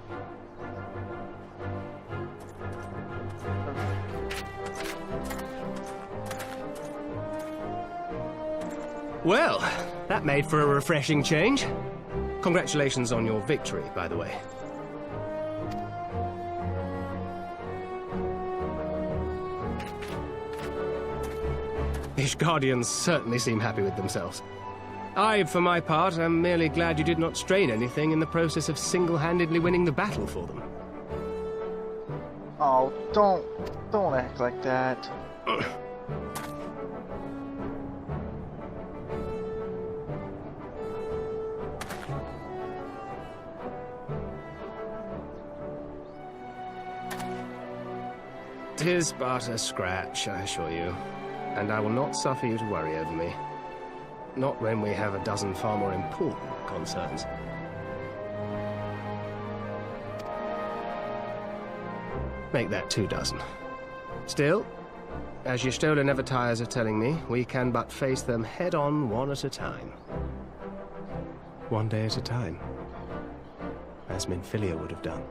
Well, that made for a refreshing change. Congratulations on your victory, by the way. Ishgardians certainly seem happy with themselves. I, for my part, am merely glad you did not strain anything in the process of single-handedly winning the battle for them.
Oh, don't act like that.
Tis but a scratch, I assure you, and I will not suffer you to worry over me. Not when we have a dozen far more important concerns. Make that 2 dozen. Still, as Y'shtola never tires of telling me, we can but face them head-on, one at a time. One day at a time. As Minfilia would have done.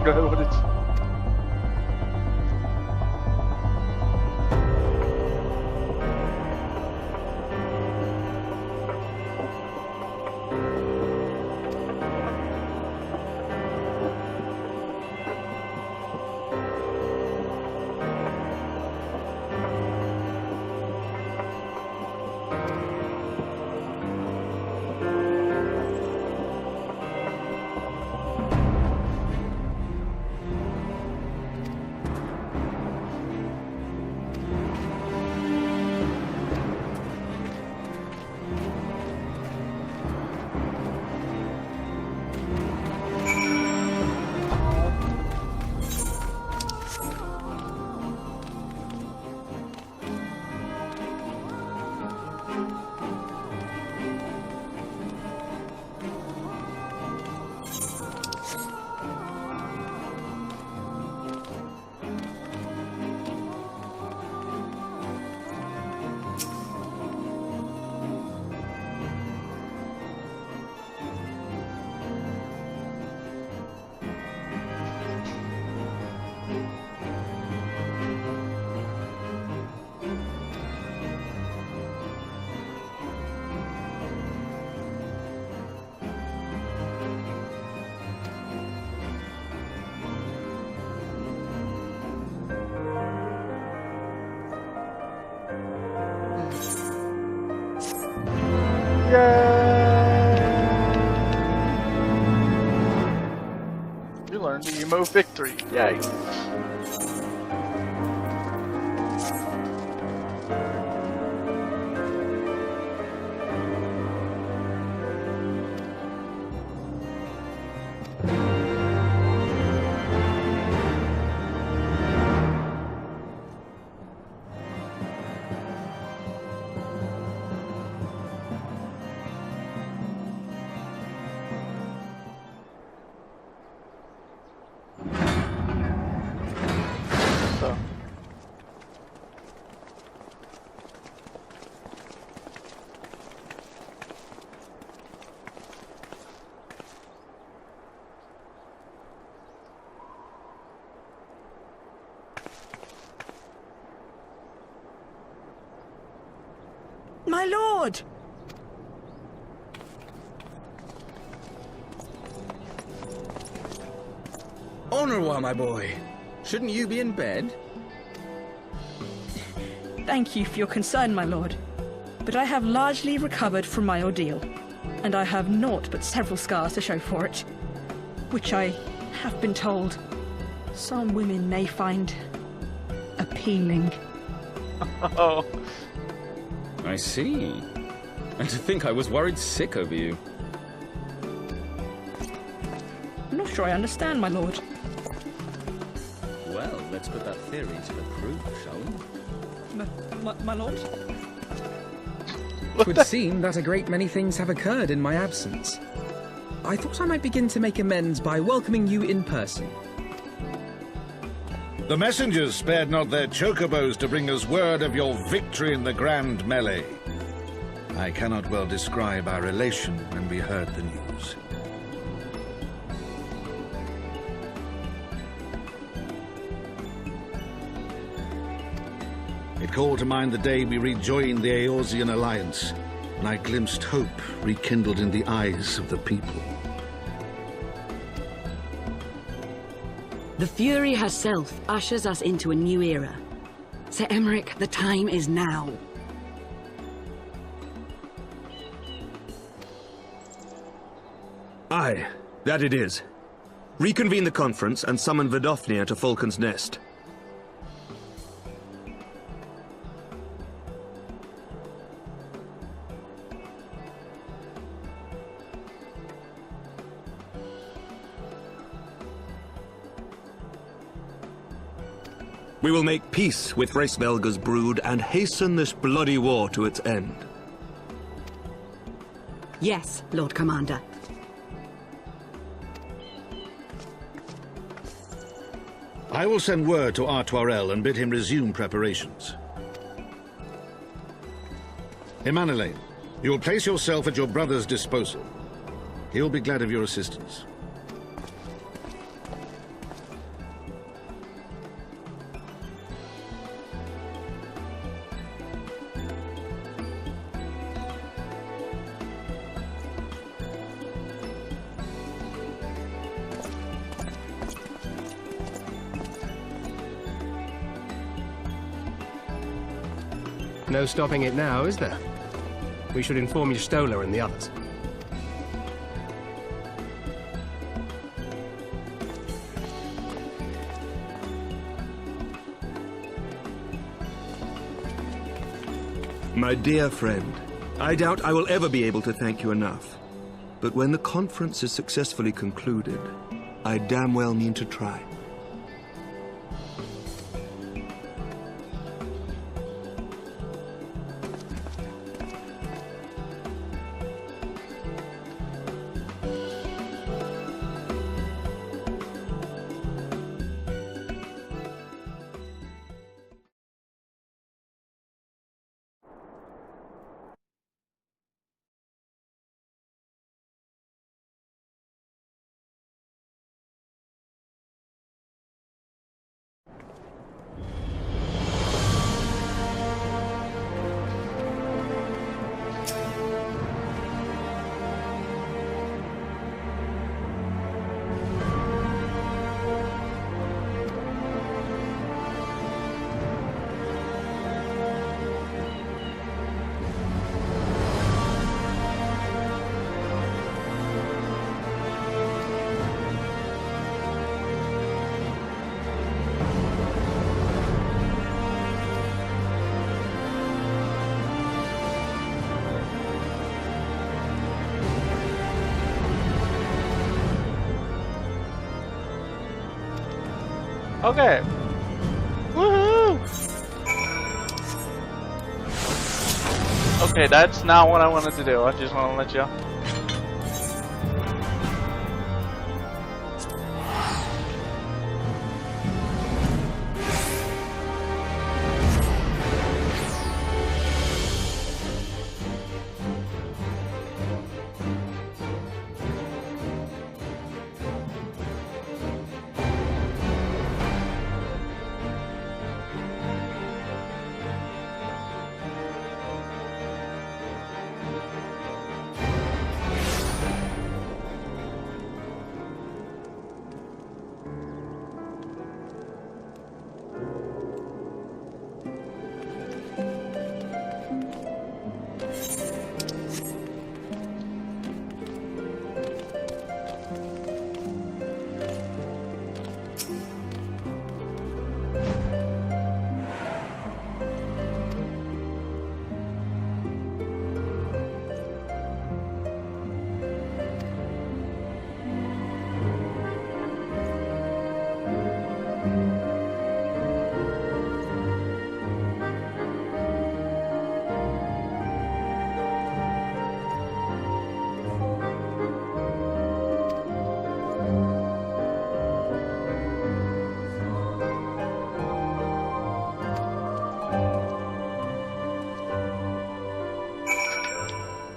What it's... You learned the emo victory. Yay.
My lord!
on a while, my boy. Shouldn't you be in bed?
Thank you for your concern, my lord. But I have largely recovered from my ordeal, and I have naught but several scars to show for it, which I have been told some women may find appealing.
Oh.
I see. And to think I was worried sick over you.
I'm not sure I understand, my lord.
Well, let's put that theory to the proof, shall we?
My lord?
It would seem that a great many things have occurred in my absence. I thought I might begin to make amends by welcoming you in person.
The messengers spared not their chocobos to bring us word of your victory in the grand melee. I cannot well describe our elation when we heard the news. It called to mind the day we rejoined the Eorzean alliance, and I glimpsed hope rekindled in the eyes of the people.
The Fury herself ushers us into a new era. Sir Emmerich, the time is now.
Aye, that it is. Reconvene the conference and summon Vidofnir to Falcon's Nest. We will make peace with Hraesvelga's brood and hasten this bloody war to its end.
Yes, Lord Commander.
I will send word to Artoirel and bid him resume preparations. Emmanuel, you will place yourself at your brother's disposal. He will be glad of your assistance.
No stopping it now, is there? We should inform Stola and the others.
My dear friend, I doubt I will ever be able to thank you enough. But when the conference is successfully concluded, I damn well mean to try.
Okay. Woohoo! Okay, that's not what I wanted to do. I just want to let you know.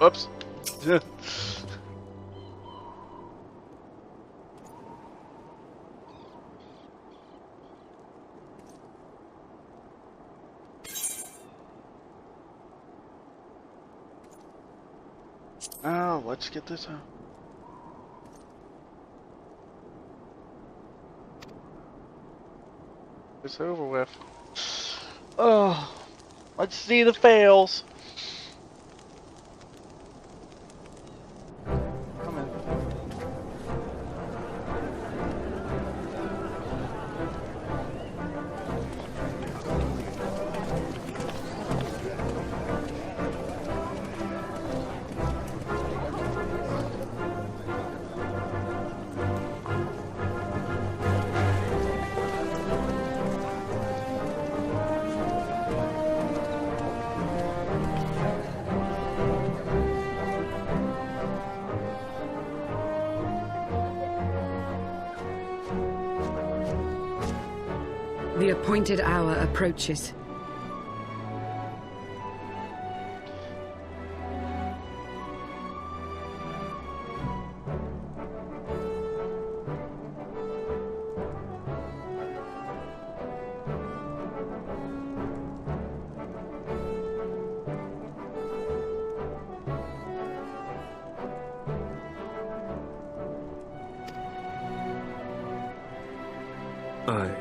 Oops. Oh, let's get this out. It's over with. Oh, let's see the fails. Come in.
The appointed hour approaches.
Aye.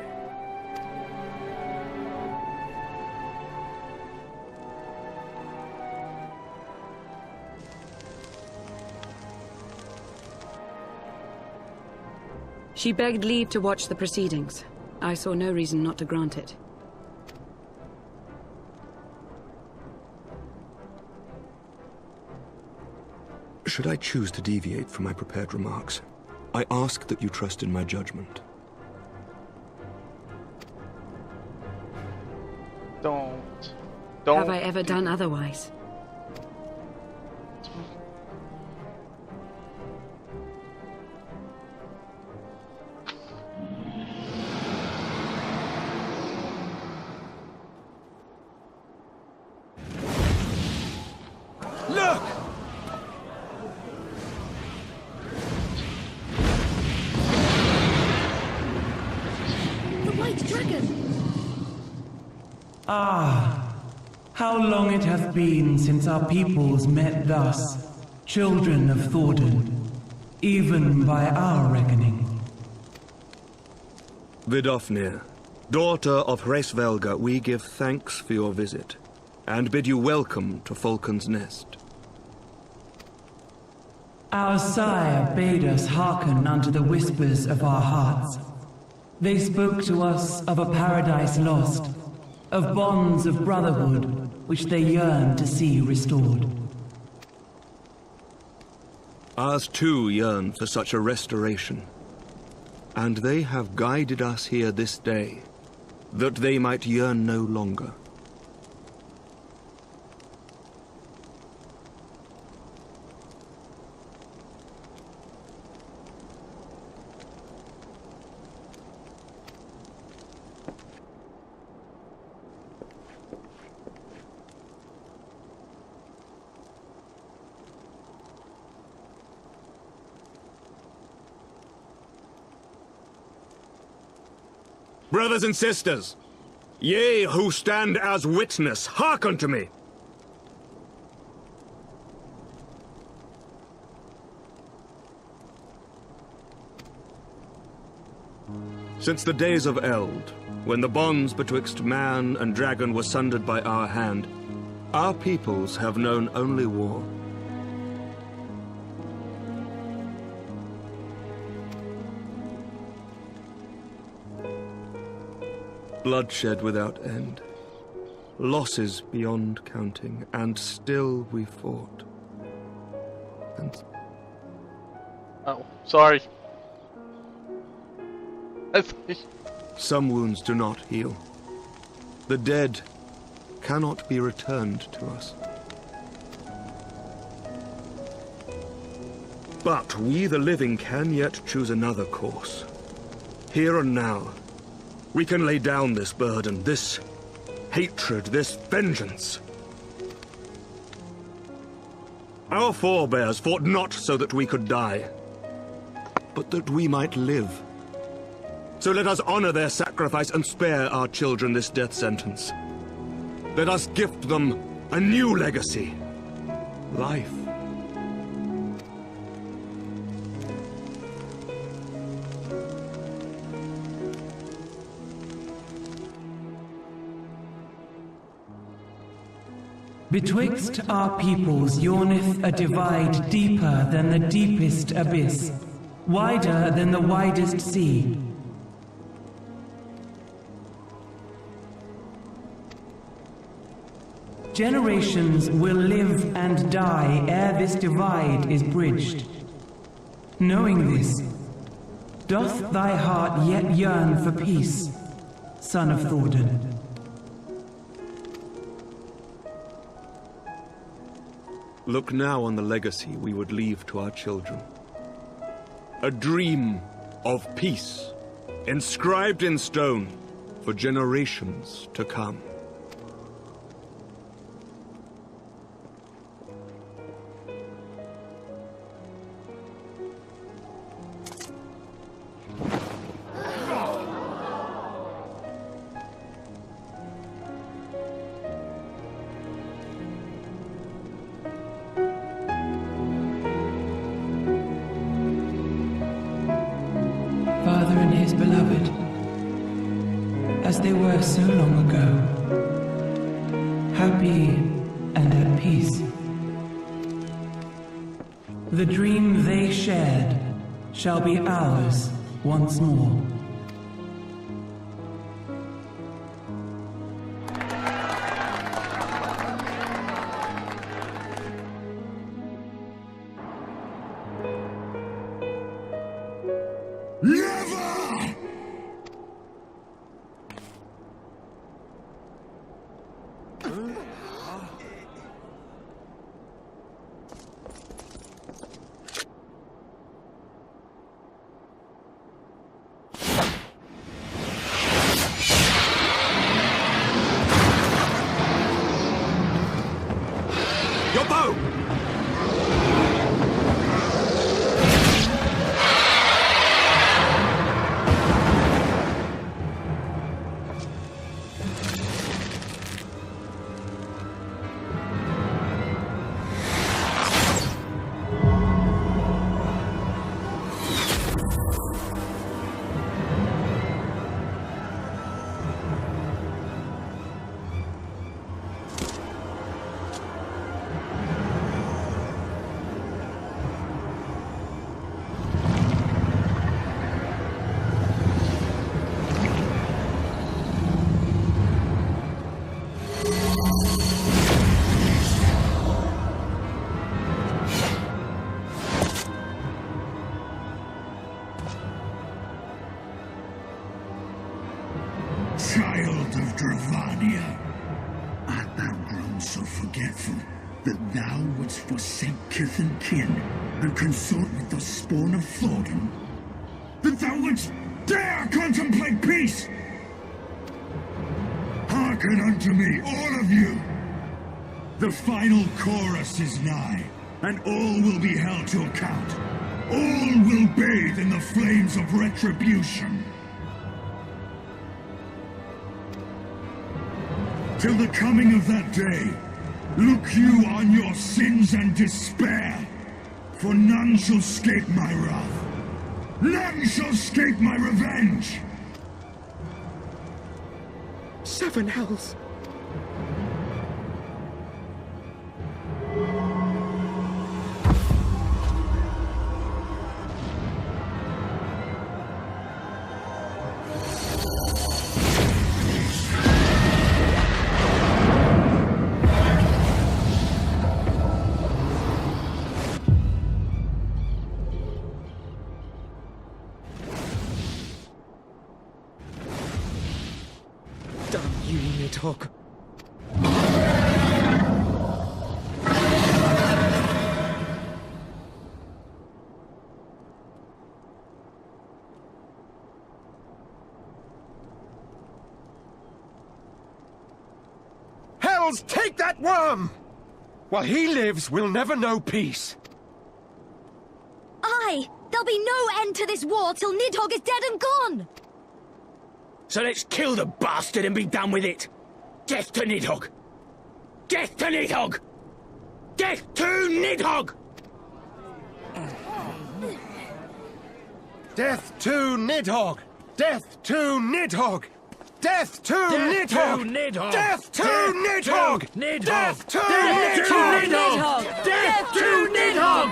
She begged leave to watch the proceedings. I saw no reason not to grant it.
Should I choose to deviate from my prepared remarks, I ask that you trust in my judgment.
Don't.
Have I ever done otherwise?
Look!
The White Dragon!
Ah, how long it hath been since our peoples met thus, children of Thordan, even by our reckoning.
Vidofnir, daughter of Hraesvelga, we give thanks for your visit, and bid you welcome to Falcon's Nest.
Our sire bade us hearken unto the whispers of our hearts. They spoke to us of a paradise lost, of bonds of brotherhood which they yearned to see restored.
Ours too yearn for such a restoration, and they have guided us here this day, that they might yearn no longer. Brothers and sisters, ye who stand as witness, hearken to me. Since the days of Eld, when the bonds betwixt man and dragon were sundered by our hand, our peoples have known only war. Bloodshed without end, losses beyond counting, and still we fought. And...
Oh, sorry.
Some wounds do not heal. The dead cannot be returned to us. But we, the living, can yet choose another course. Here and now, we can lay down this burden, this hatred, this vengeance.
Our forebears fought not so that we could die, but that we might live. So let us honor their sacrifice and spare our children this death sentence. Let us gift them a new legacy. Life.
Betwixt our peoples yawneth a divide deeper than the deepest abyss, wider than the widest sea. Generations will live and die ere this divide is bridged. Knowing this, doth thy heart yet yearn for peace, son of Thordan?
Look now on the legacy we would leave to our children. A dream of peace, inscribed in stone for generations to come.
Father and his beloved, as they were so long ago, happy and at peace. The dream they shared shall be ours once more.
Never!
Your bow!
Child of Dravania, art thou grown so forgetful that thou wouldst forsake kith and kin and consort with the spawn of Thordan? That thou wouldst dare contemplate peace? Hearken unto me, all of you! The final chorus is nigh, and all will be held to account. All will bathe in the flames of retribution. Till the coming of that day, look you on your sins and despair, for none shall scape my wrath. None shall scape my revenge!
7 hells. Damn you, Nidhogg.
Hells, take that worm!
While he lives, we'll never know peace.
Aye! There'll be no end to this war till Nidhogg is dead and gone!
So let's kill the bastard and be done with it! Death to Nidhogg! Death to Nidhogg! Death to Nidhogg!
Death to Nidhogg! Death to Nidhogg! Death to Nidhogg! Death to Nidhogg! Death to Nidhogg!
Death to Nidhogg!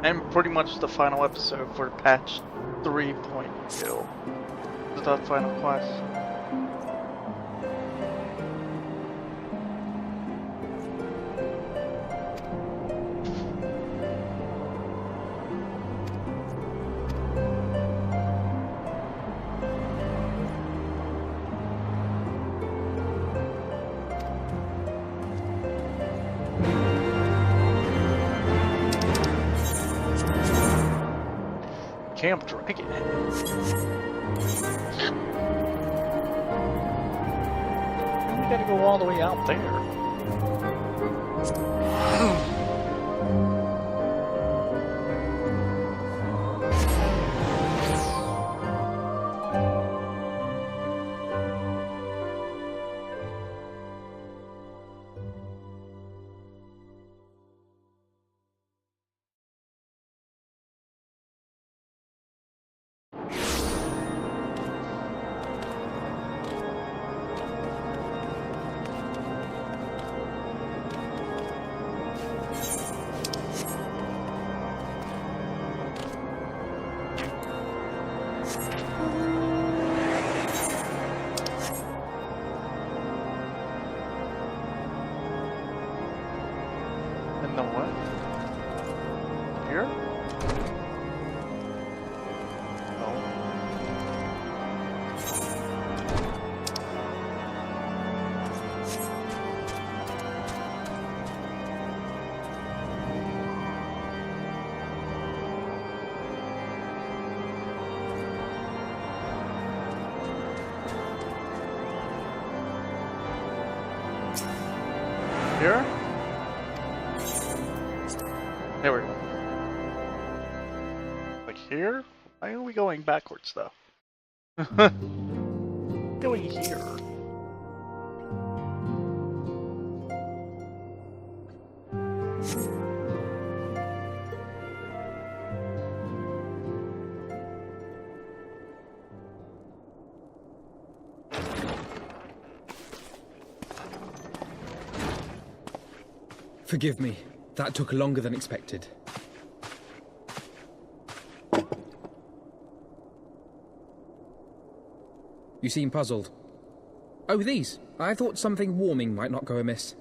And pretty much the final episode for patch 3.0. The final quest. Camp Dragon. We gotta go all the way out there. And the what? Here? Here? There we go. Like here? Why are we going backwards though? Going here.
Forgive me. That took longer than expected. You seem puzzled. Oh, these. I thought something warming might not go amiss.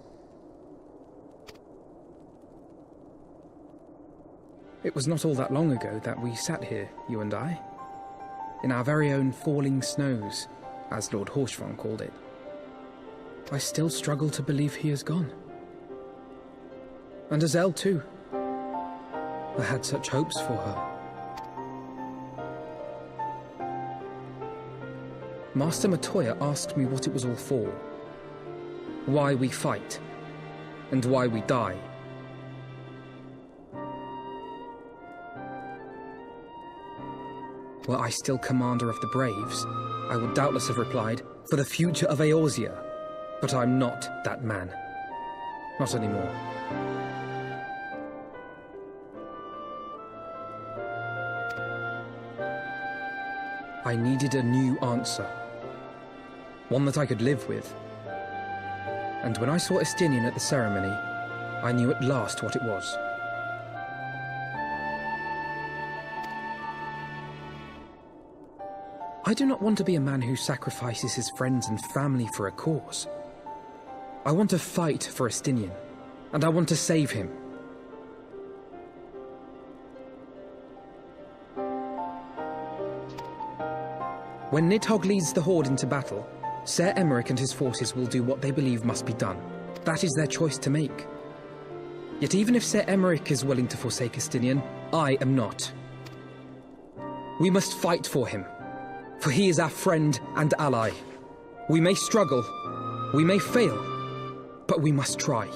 It was not all that long ago that we sat here, you and I. In our very own falling snows, as Lord Horshvon called it. I still struggle to believe he is gone. And Azelle too. I had such hopes for her. Master Matoya asked me what it was all for. Why we fight. And why we die. Were I still commander of the Braves, I would doubtless have replied, for the future of Eorzea. But I'm not that man. Not anymore. I needed a new answer. One that I could live with. And when I saw Estinian at the ceremony, I knew at last what it was. I do not want to be a man who sacrifices his friends and family for a cause. I want to fight for Estinian, and I want to save him. When Nidhogg leads the Horde into battle, Ser Emeric and his forces will do what they believe must be done. That is their choice to make. Yet even if Ser Emeric is willing to forsake Estinian, I am not. We must fight for him, for he is our friend and ally. We may struggle, we may fail, but we must try.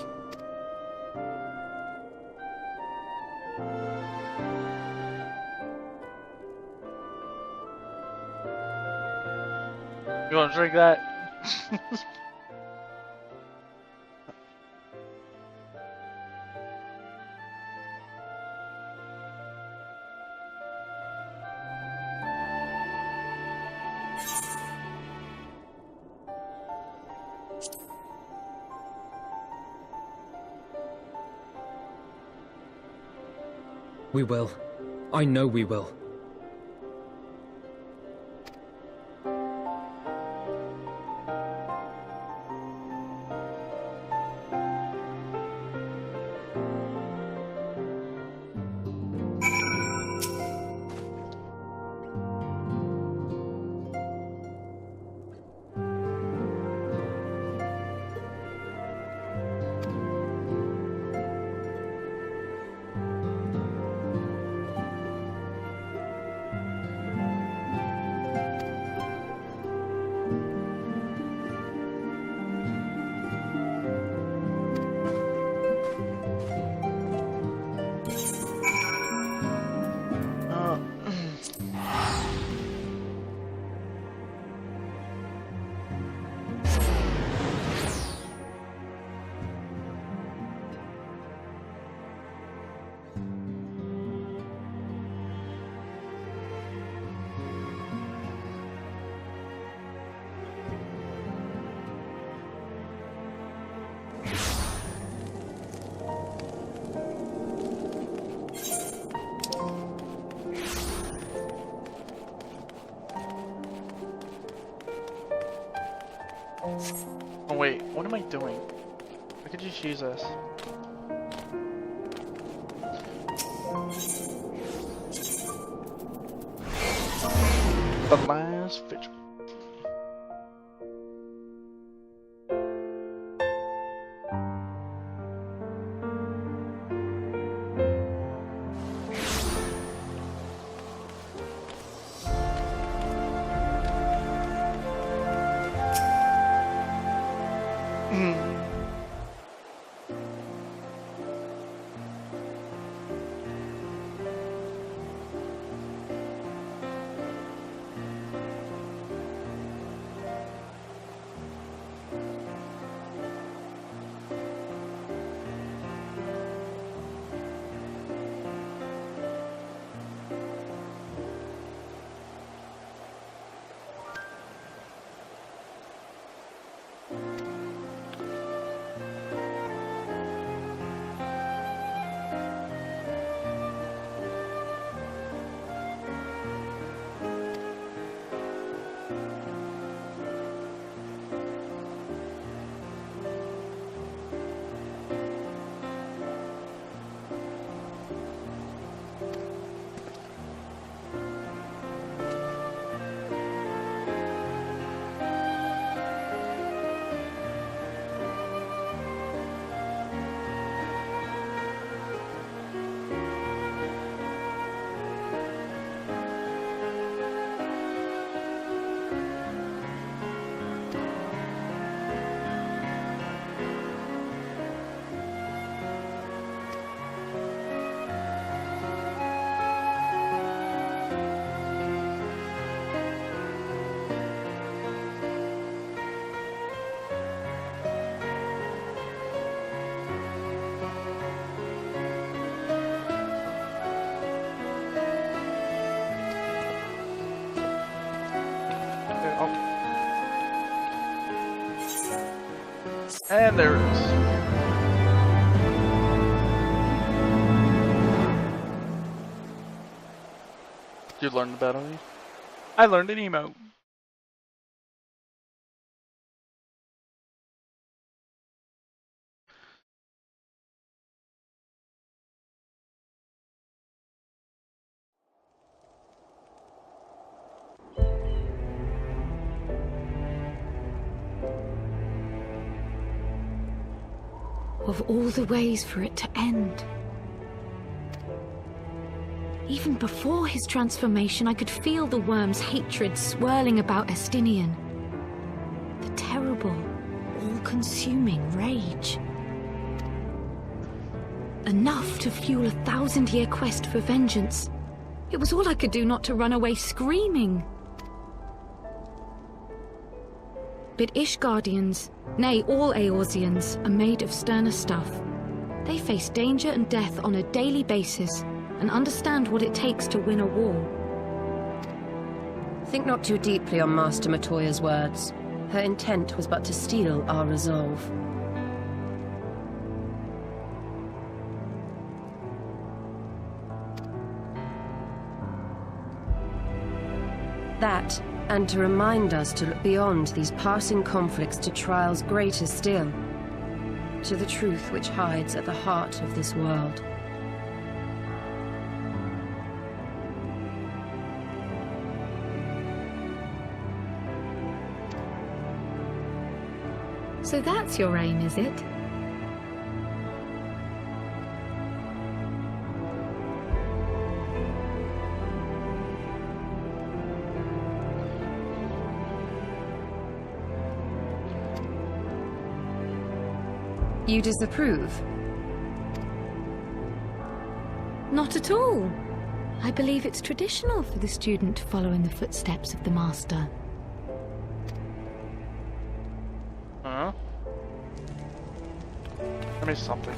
You want to drink that?
We will. I know we will.
Oh wait, what am I doing? I could just use this. The last vigil. And there it is. You learned about it? I learned an emote.
Of all the ways for it to end. Even before his transformation, I could feel the worm's hatred swirling about Estinian. The terrible, all-consuming rage. Enough to fuel a 1000-year quest for vengeance. It was all I could do not to run away screaming. But Ishgardians, nay, all Eorzeans, are made of sterner stuff. They face danger and death on a daily basis, and understand what it takes to win a war.
Think not too deeply on Master Matoya's words. Her intent was but to steal our resolve. That, and to remind us to look beyond these passing conflicts to trials greater still, to the truth which hides at the heart of this world.
So that's your aim, is it?
You disapprove?
Not at all. I believe it's traditional for the student to follow in the footsteps of the master.
Huh? I missed something.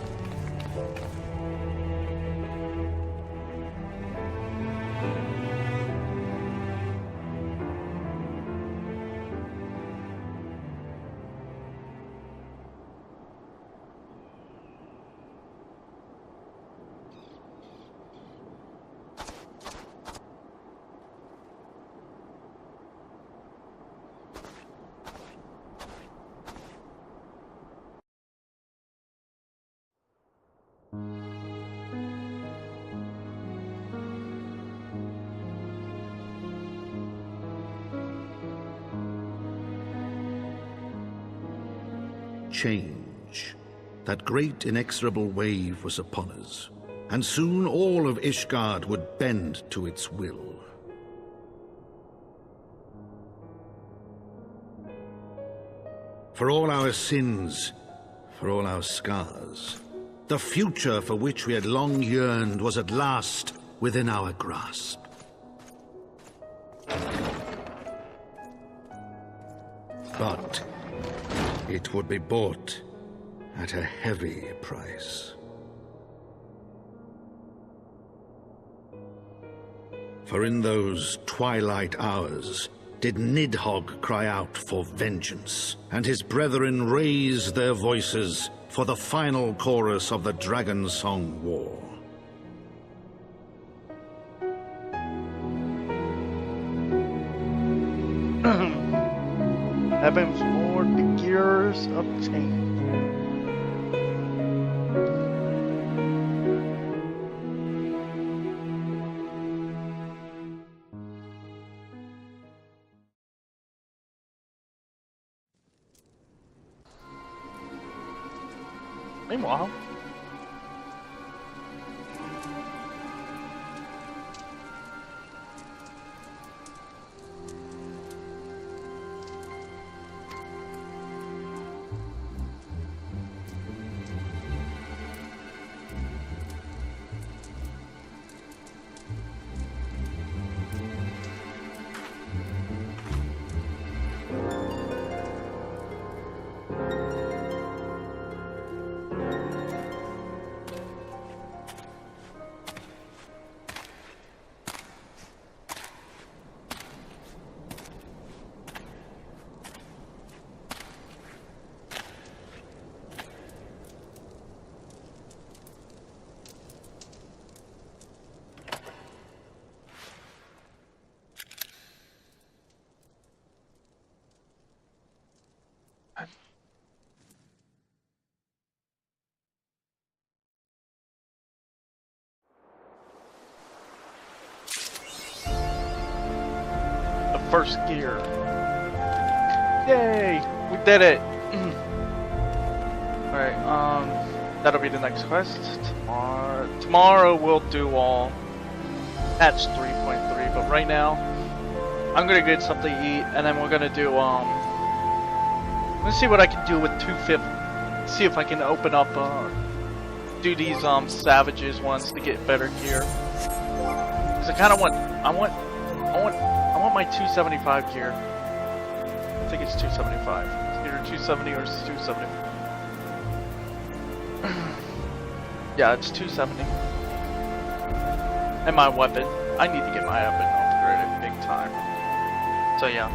Change. That great inexorable wave was upon us, and soon all of Ishgard would bend to its will. For all our sins, for all our scars, the future for which we had long yearned was at last within our grasp. But it would be bought at a heavy price. For in those twilight hours did Nidhogg cry out for vengeance, and his brethren raise their voices for the final chorus of the Dragon Song War.
Heaven's Lord, the gears of change. Meanwhile, first gear. Yay! We did it! Alright, that'll be the next quest. Tomorrow we'll do all patch 3.3, but right now I'm gonna get something to eat, and then we're gonna do let's see what I can do with 250. See if I can open up do these savages ones to get better gear. Cause I kinda want I want my 275 gear. I think it's 275. It's either 270 or it's 270. Yeah, it's 270. And my weapon. I need to get my weapon upgraded big time. So yeah.